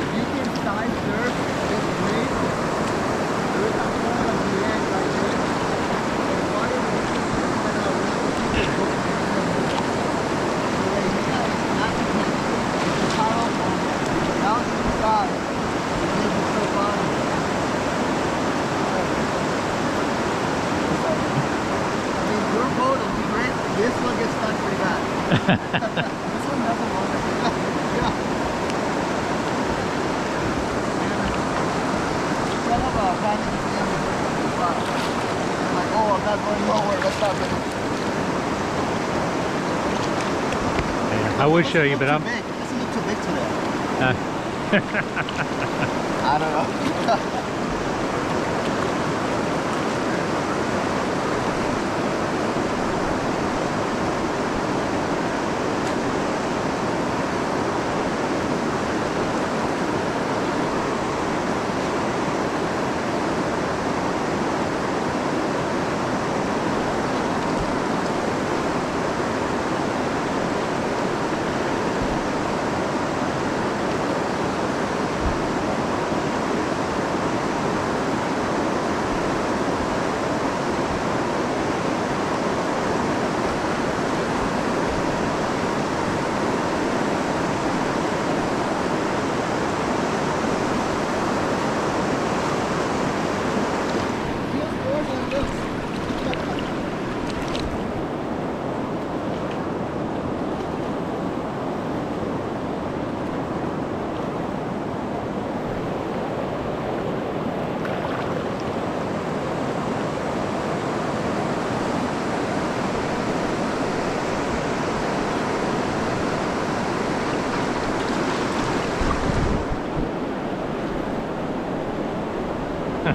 if you can side surf this way, there is a hole at the end like this. The water will kind of keep it going. So when you guys have to keep the paddle down to the side, it makes it so fun. I mean, your boat will be great. This one gets stuck pretty bad. This one doesn't want it. Yeah. Kind of a panic at the end of the spot. I'm like, oh, I'm not going nowhere. Let's stop it. Yeah, I would show you, but I'm... Big. It doesn't look too big today. I don't know. Yeah,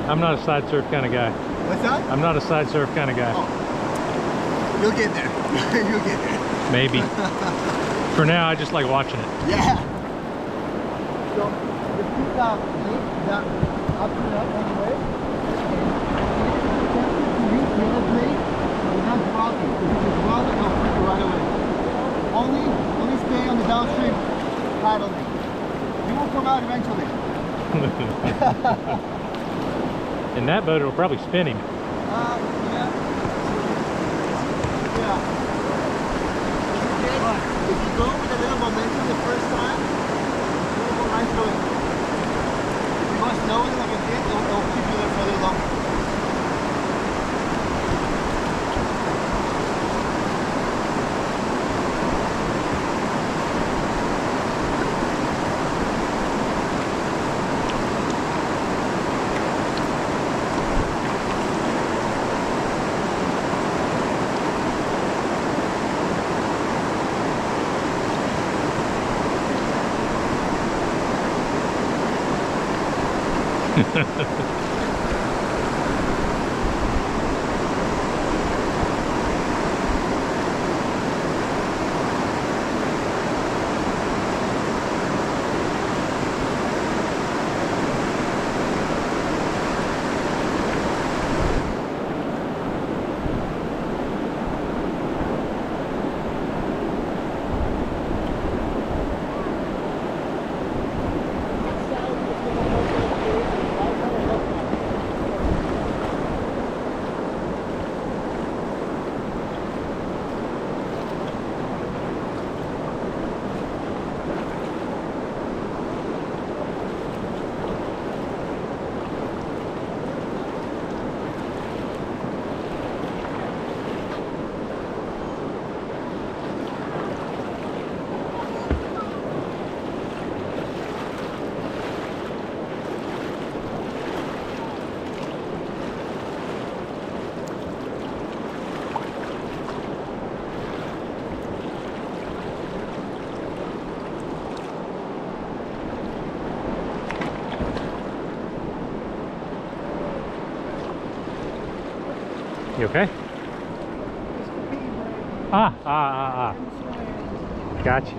I'm not a side surf kind of guy. What's that? I'm not a side surf kind of guy. Oh. You'll get there. You'll get there. Maybe. For now, I just like watching it. Yeah. So the two that up and up on the way, and you reach the other place, you're not dropping. If you drop it, it'll flip you right away. Only stay on the downstream paddling. You will come out eventually. In that boat, it'll probably spin him. Yeah. Yeah. If you go with a little momentum the first time, you'll go right through it. If you must know it like a bit, it'll keep you there for a little longer. You okay? Gotcha.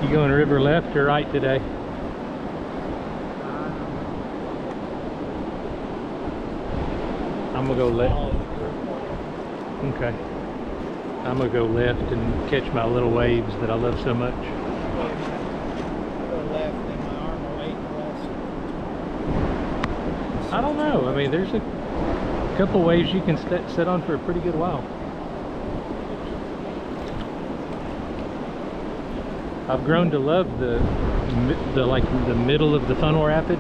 You going river left or right today? I'm gonna go left. Okay. I'm gonna go left and catch my little waves that I love so much. Go left and my arm will ache less. I don't know. I mean, there's a couple waves you can sit on for a pretty good while. I've grown to love the middle of the funnel rapid.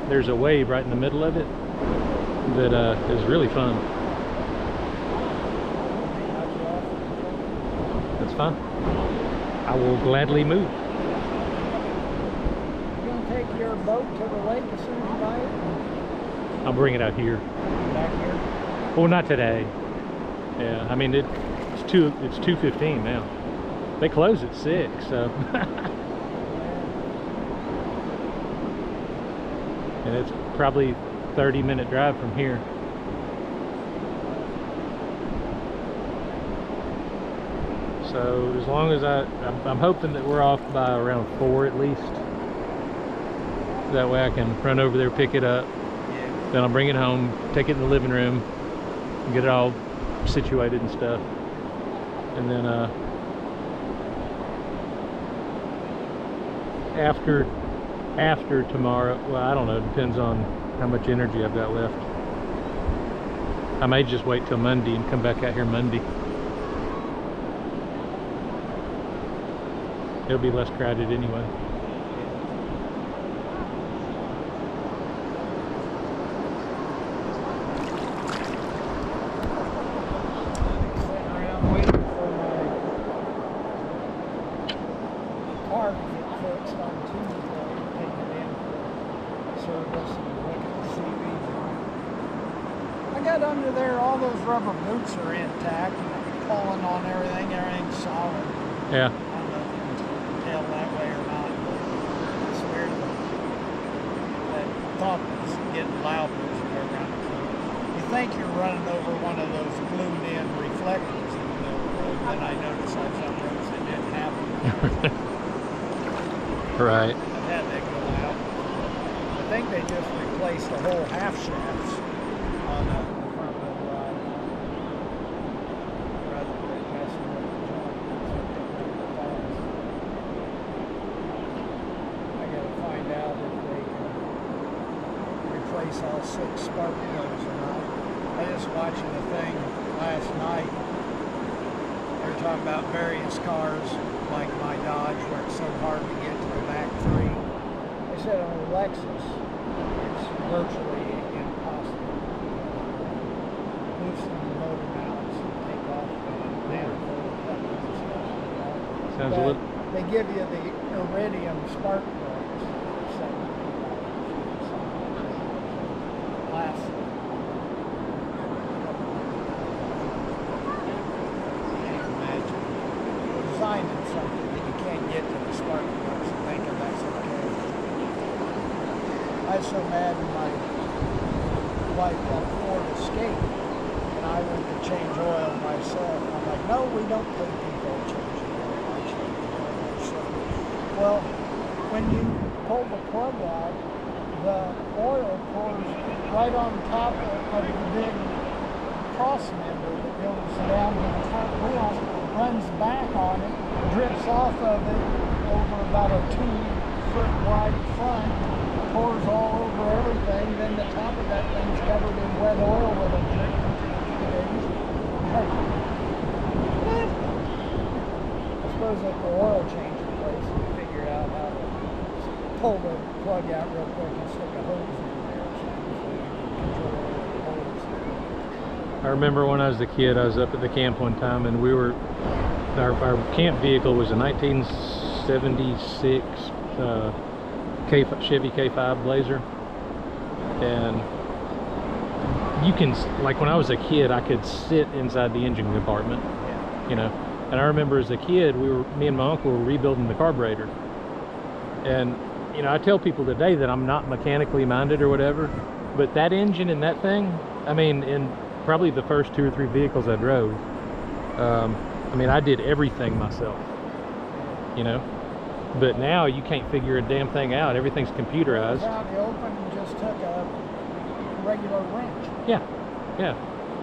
There's a wave right in the middle of it that is really fun. That's fine. I will gladly move. You gonna take your boat to the lake as soon as you buy it? I'll bring it out here. Back here? Well, not today. Yeah, I mean it's 2:15 now. They close at 6, so. And it's probably 30-minute drive from here. So as long as I'm hoping that we're off by around 4 at least. That way I can run over there, pick it up. Yeah. Then I'll bring it home, take it in the living room, get it all situated and stuff. And then after tomorrow, well, I don't know, it depends on how much energy I've got left. I may just wait till Monday and come back out here Monday. It'll be less crowded anyway. Sitting around waiting for my car to get fixed on Tuesday, taking it in for service and look at the CV joint. I got under there, all those rubber boots are intact and pulling on everything, everything's solid. Yeah. I don't know if you can tell that way or not, but it's weird that thump is getting louder as you go around the corner. You think you're running over one of those glued in reflectors in the middle of the road, then I noticed on some roads it didn't happen. Right. I've had that go out. I think they just replaced the whole half shafts on the front wheel drive. Rather than messing with the joint. That's what they do with those. I gotta find out if they can replace all 6 spark plugs or not. I just watching a thing last night. They were talking about various cars like my Dodge where it's so hard to get to the back 3. They said on a Lexus it's virtually impossible. Loosen the motor mounts and take off the manifold couplers and stuff like that. Sounds a But little. they give you the iridium spark plugs for $70. Last designing something that you can't get to the spark plugs and thinking that's okay. I was so mad when my wife got a Ford Escape and I went to change oil myself. I'm like, no, we don't pay people to change oil. I change oil myself. Well, when you pull the plug out, the oil pours right on top of the big cross member that goes down to the front wheel, runs back on it, drips off of it over about a 2-foot wide front, pours all over everything, then the top of that thing's covered in wet oil with a drip for 2 days. Like, what? I suppose at the oil change place, we figured out how to pull the plug out real quick and stick a hose in there or something so you can control the hose. I remember when I was a kid, I was up at the camp one time, and we were, our camp vehicle was a 1976 Chevy K5 Blazer, and you can, like when I was a kid, I could sit inside the engine compartment, you know. And I remember as a kid, me and my uncle were rebuilding the carburetor, and you know, I tell people today that I'm not mechanically minded or whatever, but that engine and that thing, I mean, in probably the first 2 or 3 vehicles I drove, I mean, I did everything myself, you know. But now you can't figure a damn thing out. Everything's computerized. Out in the open and just took a regular wrench. Yeah, yeah.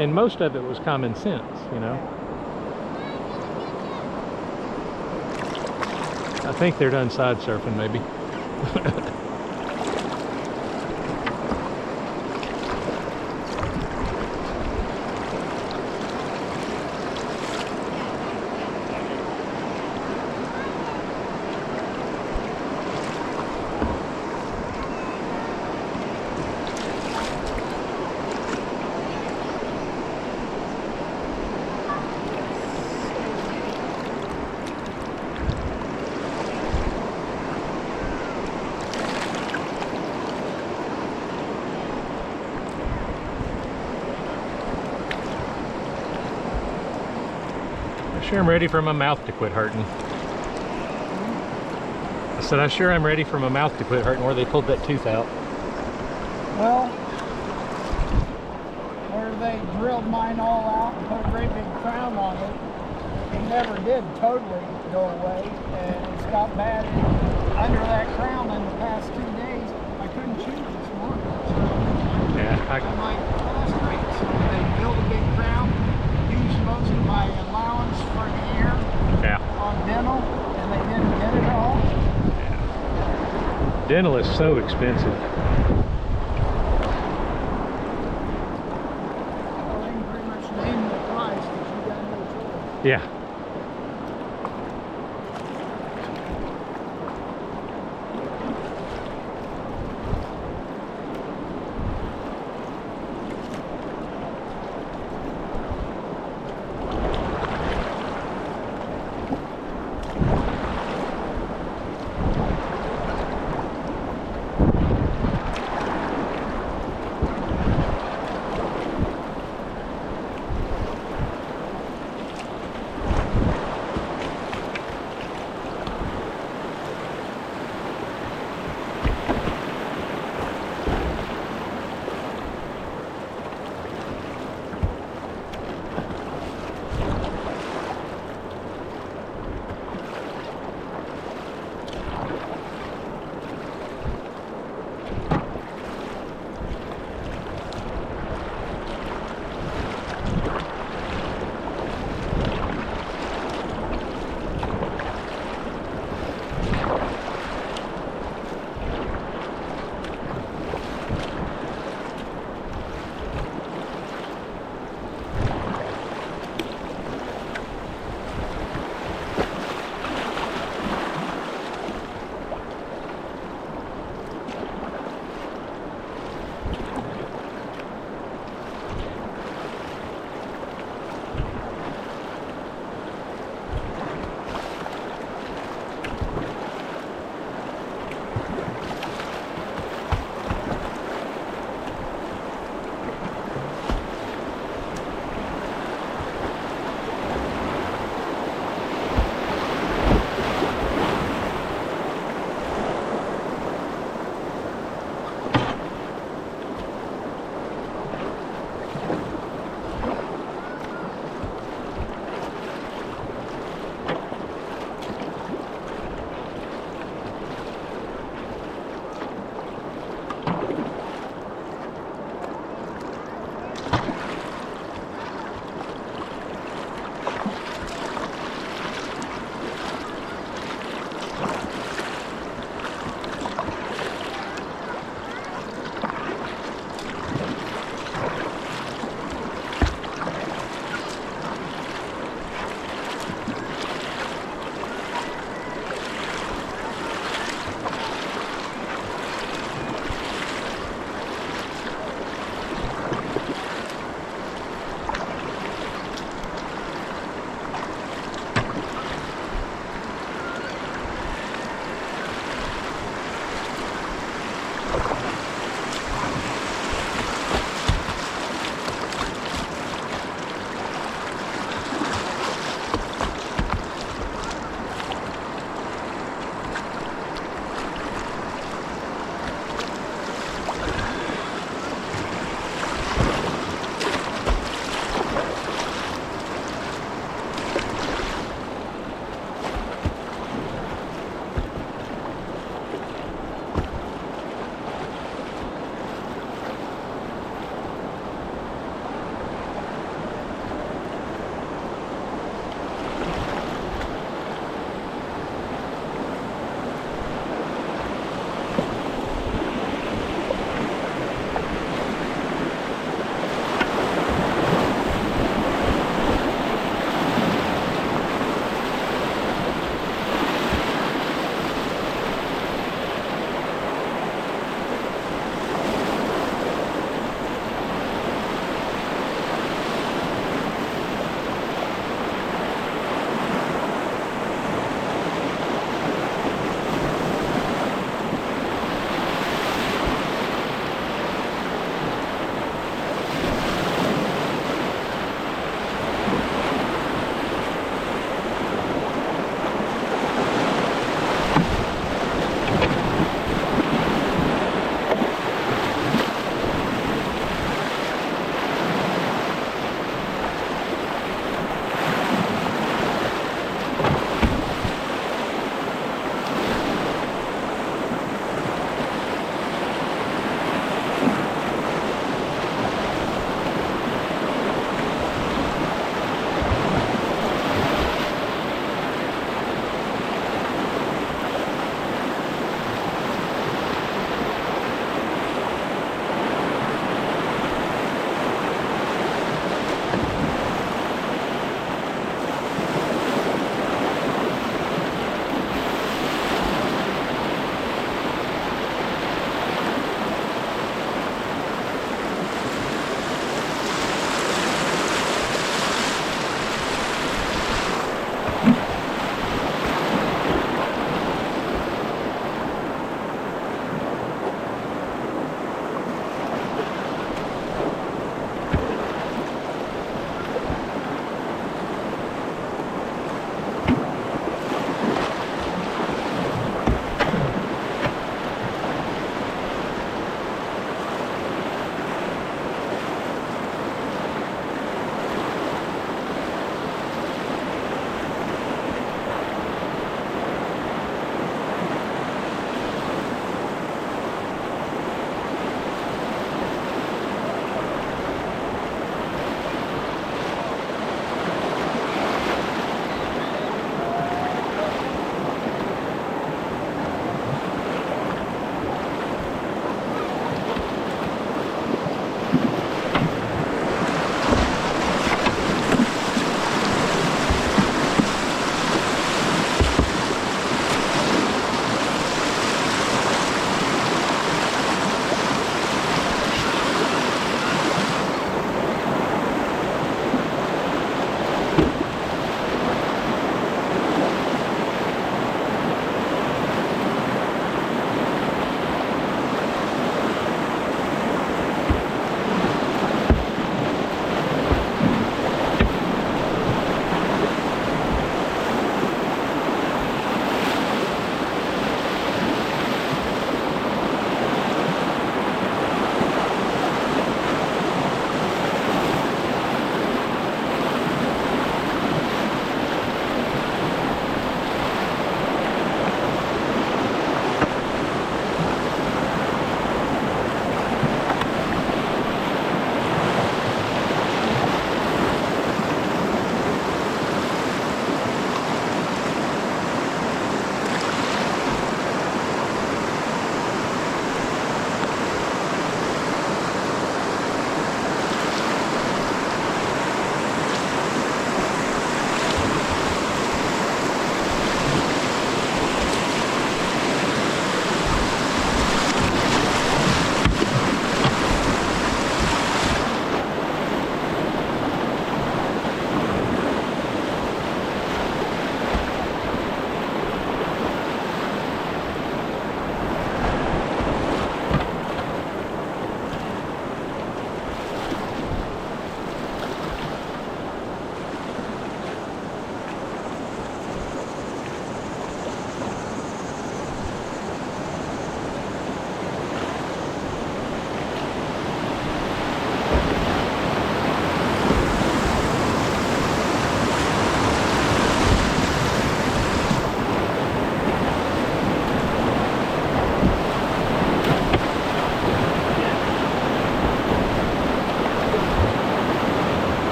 And most of it was common sense, you know. I think they're done side surfing, maybe. Sure, I'm ready for my mouth to quit hurting. I said, I sure am ready for my mouth to quit hurting where they pulled that tooth out. Well, where they drilled mine all out and put a great big crown on it, it never did totally go away, and it's got bad under that crown in the past 2 days. I couldn't chew this morning. So Yeah, I'm like, well, that's great. So they built a big crown, used most of my allowance for the Dental is so expensive. Well, they can pretty much name the price because you got no choice. Yeah.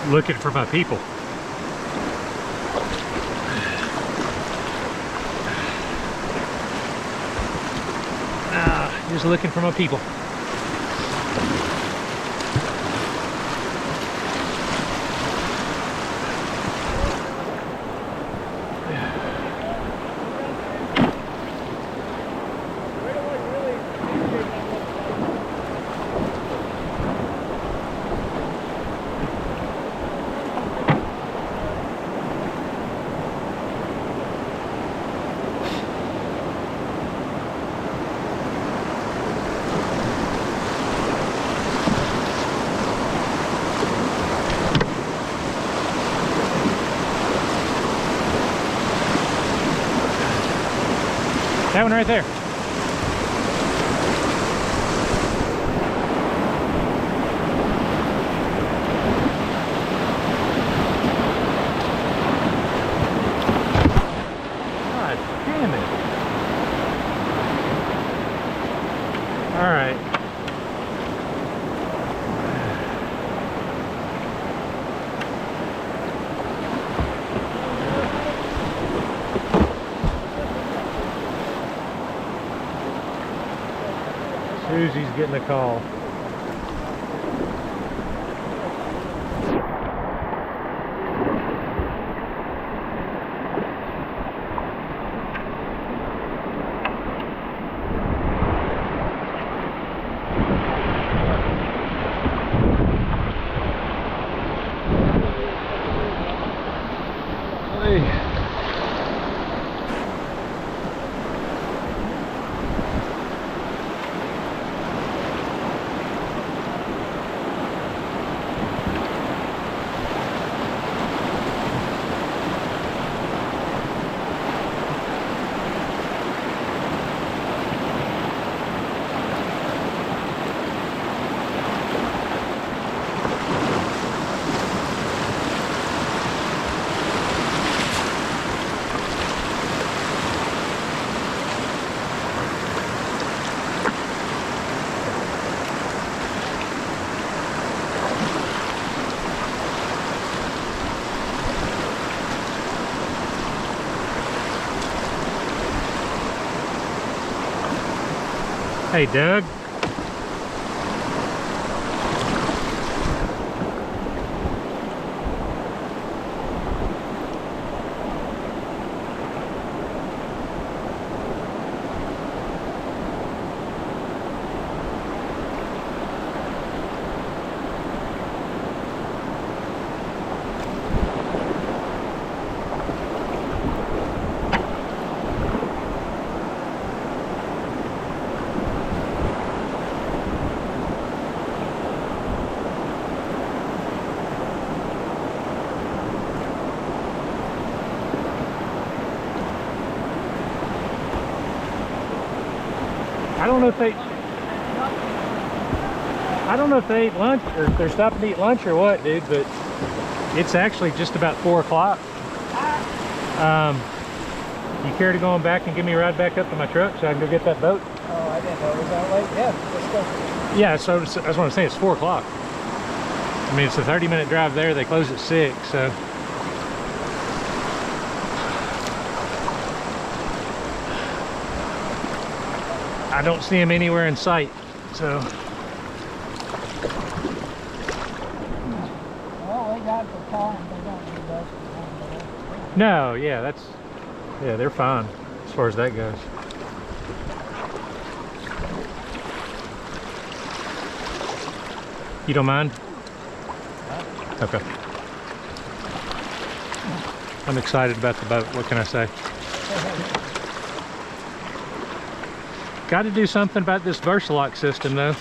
looking for my people. Just looking for my people. That one right there. God damn it. All right. Susie's getting a call. Hey. Hey, Doug. I don't know if they ate lunch or if they're stopping to eat lunch or what, dude, but it's actually just about 4 o'clock. You care to go on back and give me a ride back up to my truck so I can go get that boat? Oh, I didn't know it was that late. Yeah, let's go. Yeah, so that's what I'm saying, it's 4 o'clock. I mean, it's a 30-minute drive there. They close at 6, so. I don't see them anywhere in sight, so. Well, they got the time. They don't need us to run. No, yeah, they're fine as far as that goes. You don't mind? Okay. I'm excited about the boat. What can I say? Got to do something about this Versalock system, though.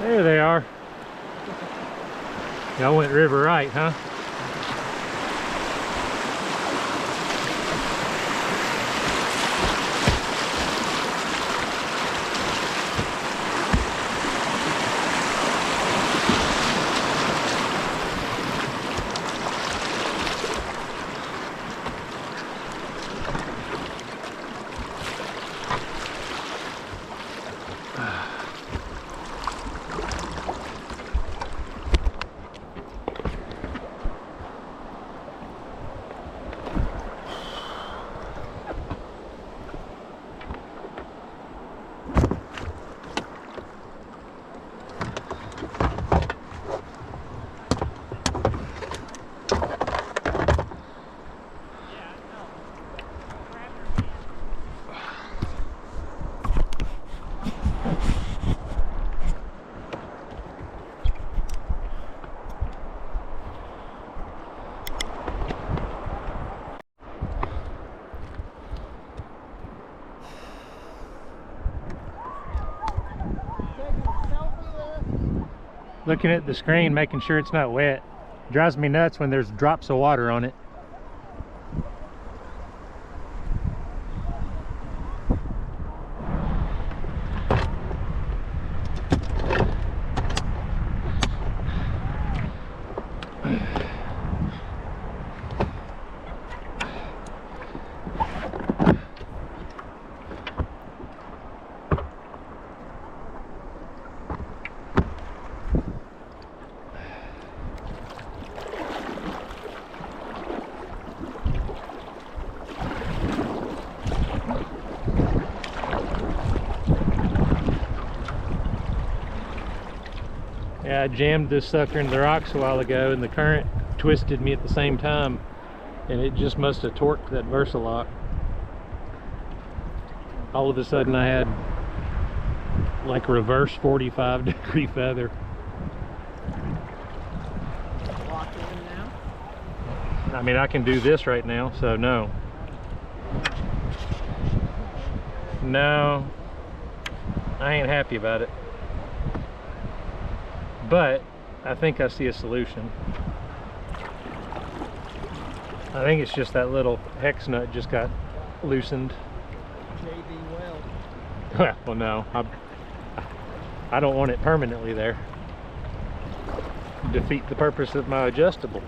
There they are. Y'all went river right, huh? Looking at the screen, making sure it's not wet. Drives me nuts when there's drops of water on it. Yeah, I jammed this sucker into the rocks a while ago, and the current twisted me at the same time, and it just must have torqued that Versalock. All of a sudden I had like reverse 45-degree feather. Lock in now. I mean, I can do this right now, so no. No, I ain't happy about it. But I think I see a solution. I think it's just that little hex nut just got loosened. JB weld. Well, no, I don't want it permanently there. Defeat the purpose of my adjustable.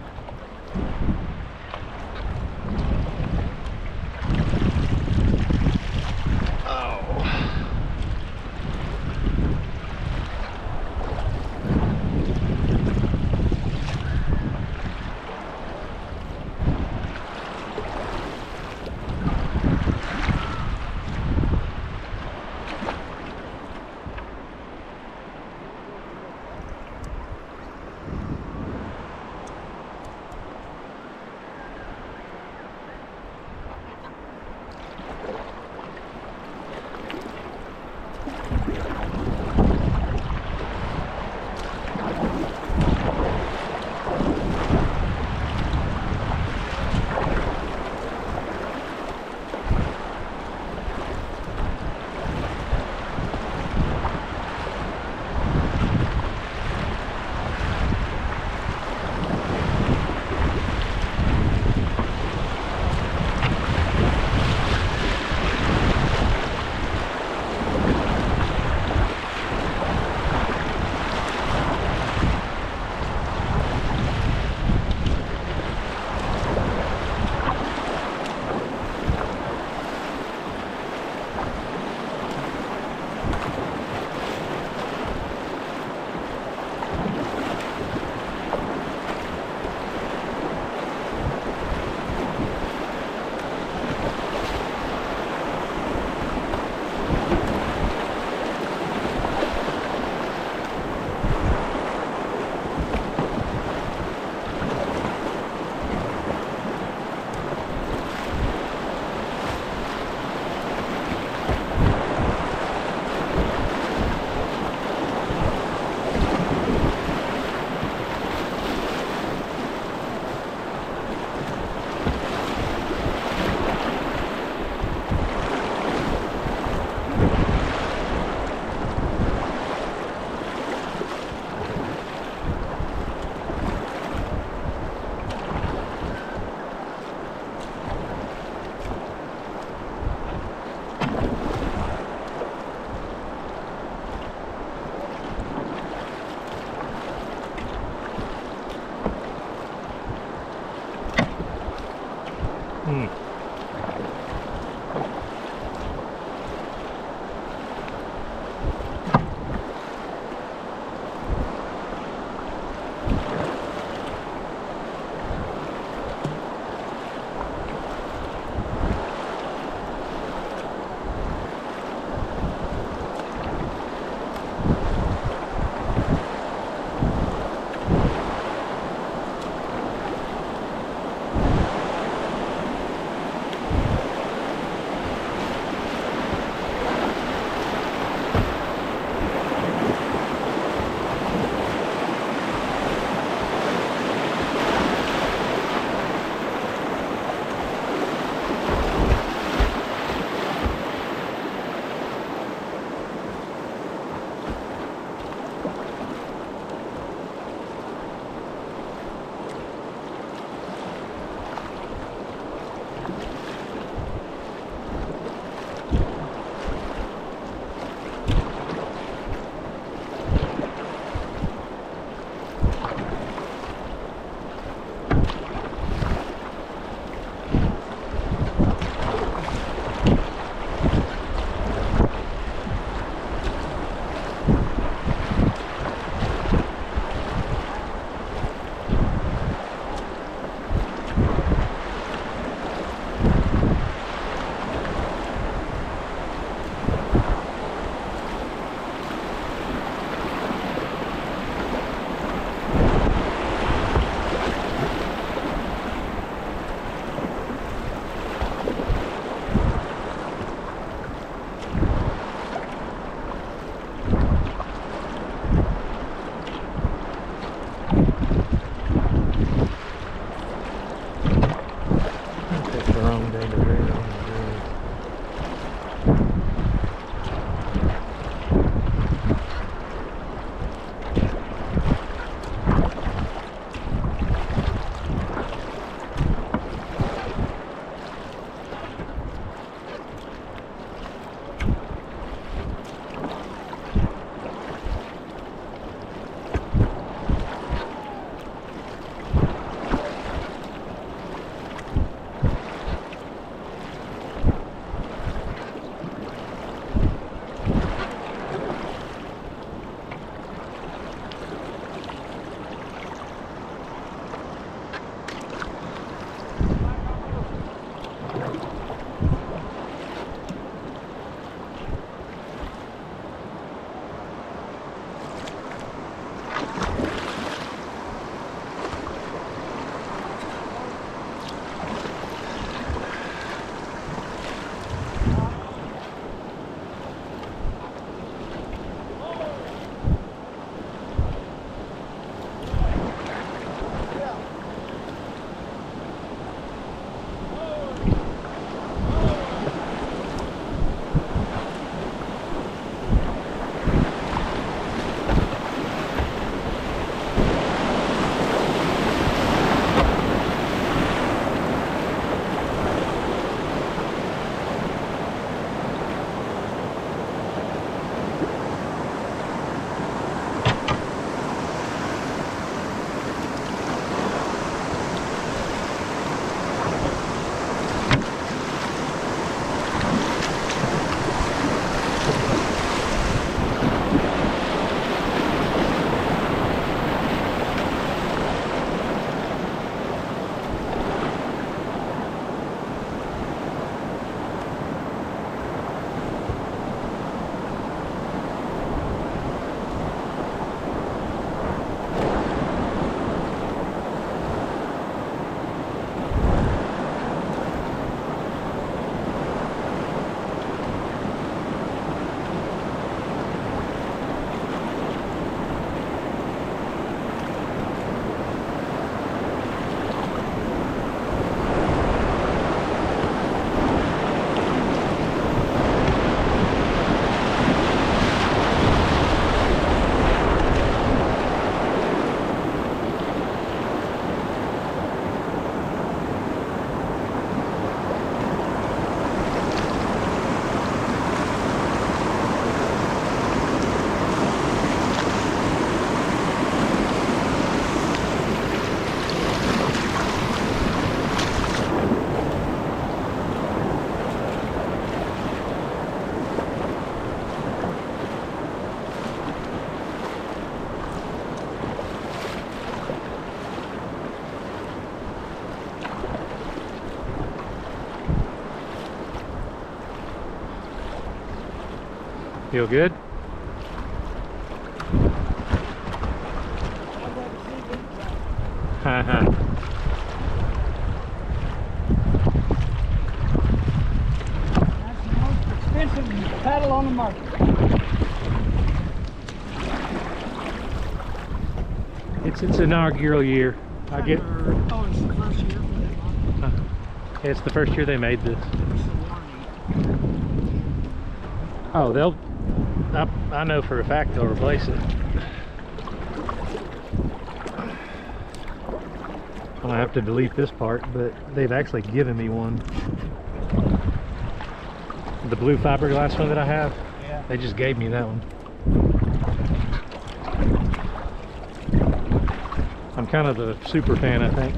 Feel good? Haha. That's the most expensive paddle on the market. It's inaugural year. I get. Oh, it's the first year for that model. It's the first year they made this. What's the warranty? Oh, they'll. I know for a fact they'll replace it. I have to delete this part, but they've actually given me one. The blue fiberglass one that I have, Yeah. they just gave me that one. I'm kind of the super fan, I think.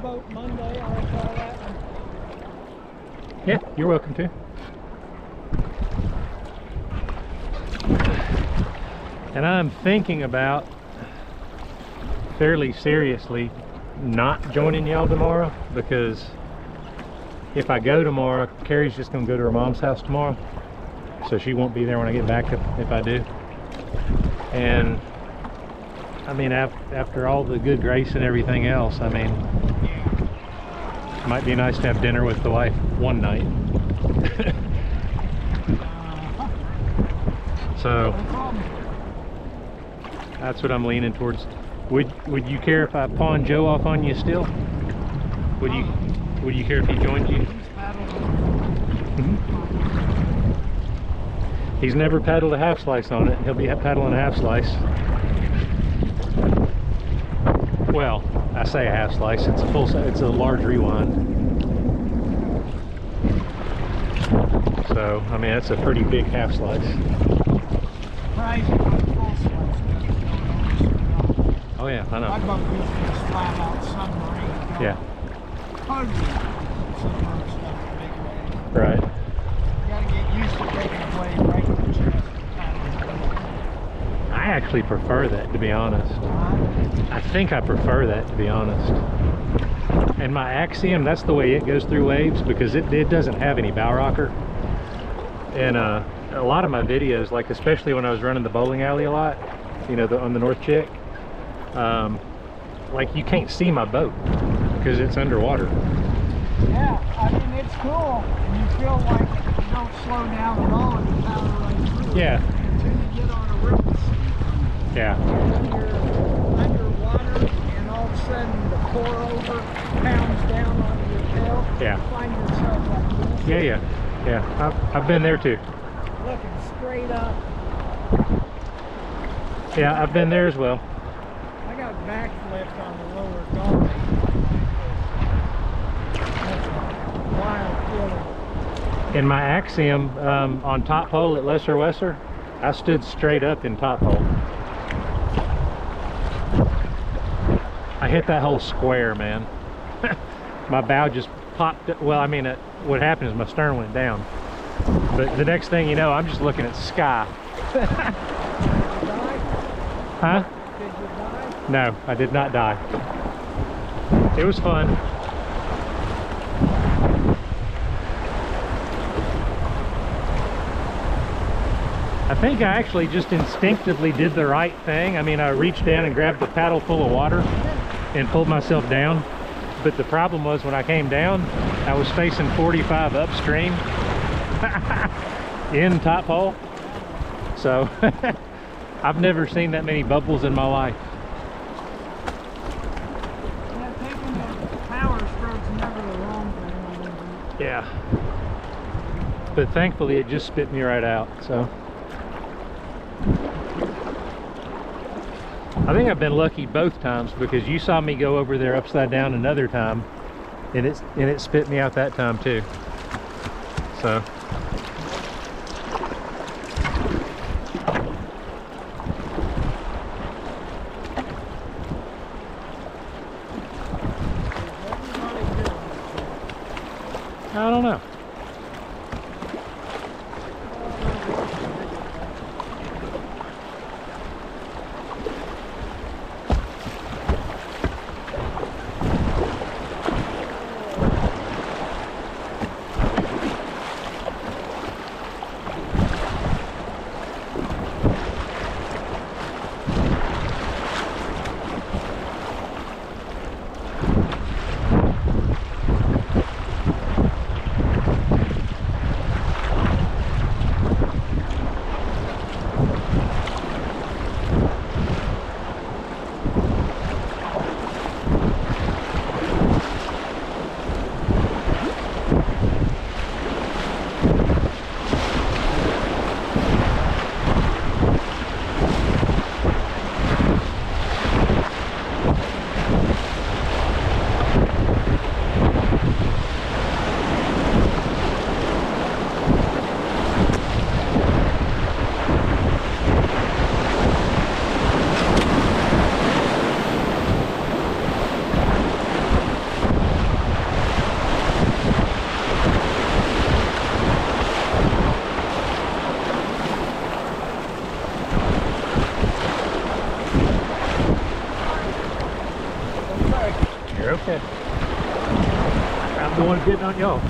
Boat Monday, I'll try that one. Yeah, you're welcome to. And I'm thinking about fairly seriously not joining y'all tomorrow, because if I go tomorrow, Carrie's just gonna go to her mom's house tomorrow, so she won't be there when I get back if I do. And I mean, after all the good grace and everything else, I mean, it might be nice to have dinner with the wife one night. So that's what I'm leaning towards. Would you care if I pawned Joe off on you still? Would you care if he joined you? Mm-hmm. He's never paddled a half slice on it. He'll be paddling a half slice. Well, I say a half slice. It's a full. It's a large rewind. So I mean, that's a pretty big half slice. Price on full slice. Oh yeah, I know. My boat is just flat out submarine. Yeah. Hardly some other stuff to make it ready. Right. You gotta get used to taking away right in the chest. I actually prefer that, to be honest. I think I prefer that, to be honest. And my Axiom, that's the way it goes through waves, because it doesn't have any bow rocker. And a lot of my videos, like especially when I was running the bowling alley a lot, you know, on the North Chick, like you can't see my boat because it's underwater. Yeah, I mean, it's cool. And you feel like you don't slow down at all and you power right through. Yeah. Until you get on a real sea. Yeah. And you're underwater and all of a sudden the pour over pounds down onto your tail. Yeah. You find yourself like this. Yeah. I've been there too. Looking straight up. Yeah, I've been there as well. I got backflipped on the lower gully. That's a wild feeling. In my Axiom, on top hole at Lesser Wesser, I stood straight up in top hole. I hit that whole square, man. My bow just popped. Well, I mean, what happened is my stern went down. But the next thing you know, I'm just looking at sky. Did you die? Huh? Did you die? No, I did not die. It was fun. I think I actually just instinctively did the right thing. I mean, I reached down and grabbed the paddle full of water and pulled myself down. But the problem was when I came down, I was facing 45 upstream in top hole. So I've never seen that many bubbles in my life. Yeah, taking the power stroke's never the wrong thing. Yeah. But thankfully it just spit me right out, so. I think I've been lucky both times because you saw me go over there upside down another time and it spit me out that time too. So. I don't know. You're okay. I'm the one getting on y'all.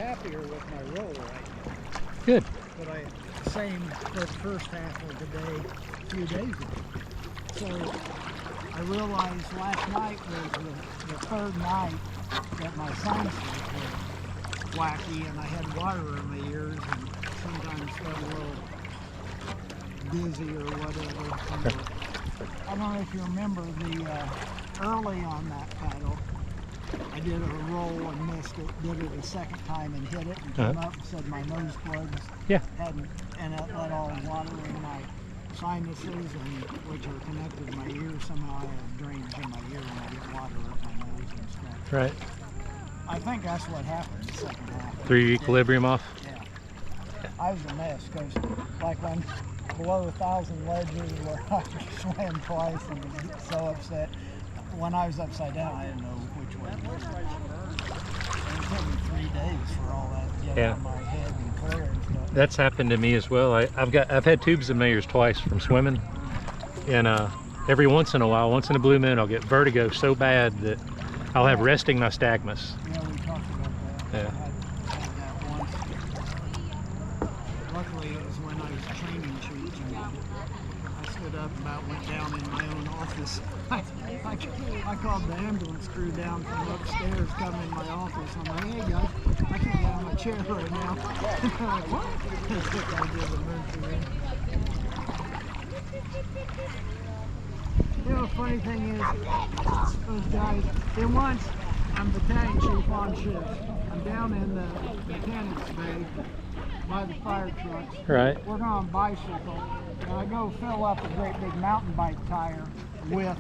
happier with my roll right now. Good. But same for the first half of the day, a few days ago. So I realized last night was the third night that my sinuses were wacky and I had water in my ears and sometimes felt a little dizzy or whatever. I don't know if you remember early on that paddle, I did a roll and missed it, did it a second time and hit it and came up and said my nose plugs hadn't, and it let all the water in my sinuses, which are connected to my ears. Somehow I have drainage in my ear and I get water up my nose and stuff. Right. I think that's what happened the second half. Threw your equilibrium off? Yeah. I was a mess because like when below 1,000 ledges where I swam twice and was so upset. When I was upside down, I didn't know which way to go. It took me 3 days for all that to get out of my head and clear and stuff. That's happened to me as well. I've had tubes in my ears twice from swimming, and every once in a while, once in a blue moon, I'll get vertigo so bad that I'll have resting nystagmus. Yeah, we talked about that. Yeah. I had that once. Luckily, it was when I was training troops and I stood up and about went down in my own office. I called the ambulance crew down from upstairs, come in my office. I'm like, hey guys, I can't get out of my chair right now. And they're like, what? I did the emergency room. You know, the funny thing is, those guys, then once I'm battalion chief on shift, I'm down in the mechanics bay by the fire trucks. Right. We're on a bicycle, and I go fill up a great big mountain bike tire with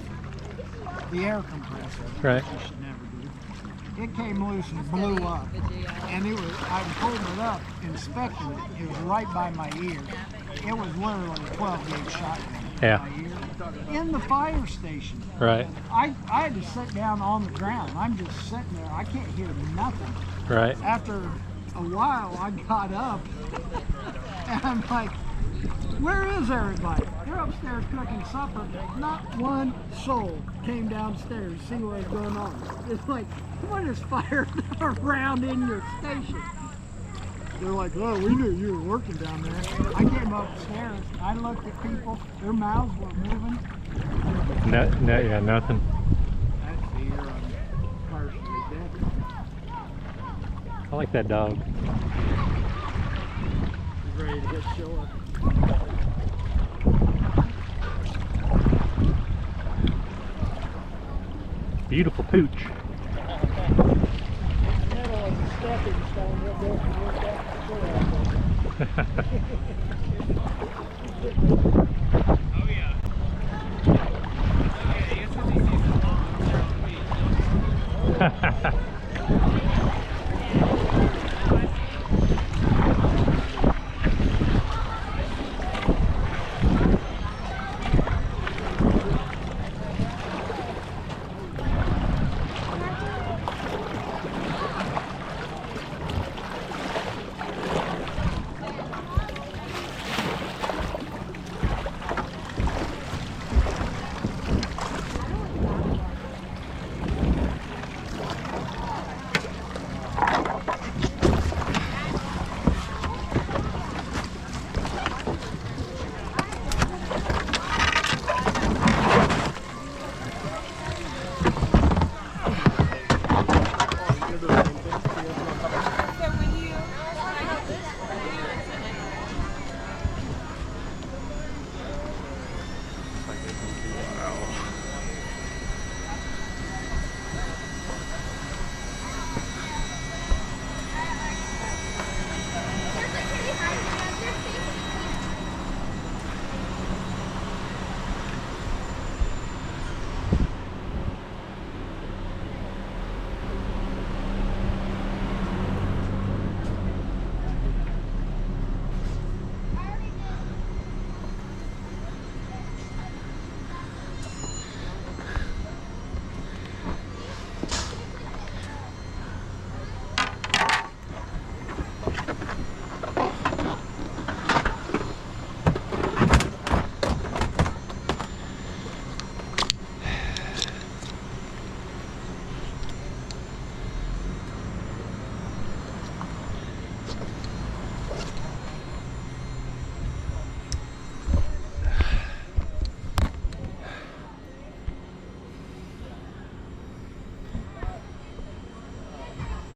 the air compressor. Right. You should never do. It came loose and blew up. And I was holding it up, inspecting it. It was right by my ear. It was literally a 12-gauge shotgun in my ear. In the fire station. Right. I had to sit down on the ground. I'm just sitting there. I can't hear nothing. Right. After a while, I got up and I'm like, where is everybody? They're upstairs cooking supper. Not one soul came downstairs to see what was going on. It's like, what is fired around in your station? They're like, oh, we knew you were working down there. I came upstairs. I looked at people. Their mouths were moving. Yeah, nothing. That's fear. I'm partially dead. I like that dog. He's ready to get short. Beautiful pooch. Middle of the stepping stone, we'll go from work out to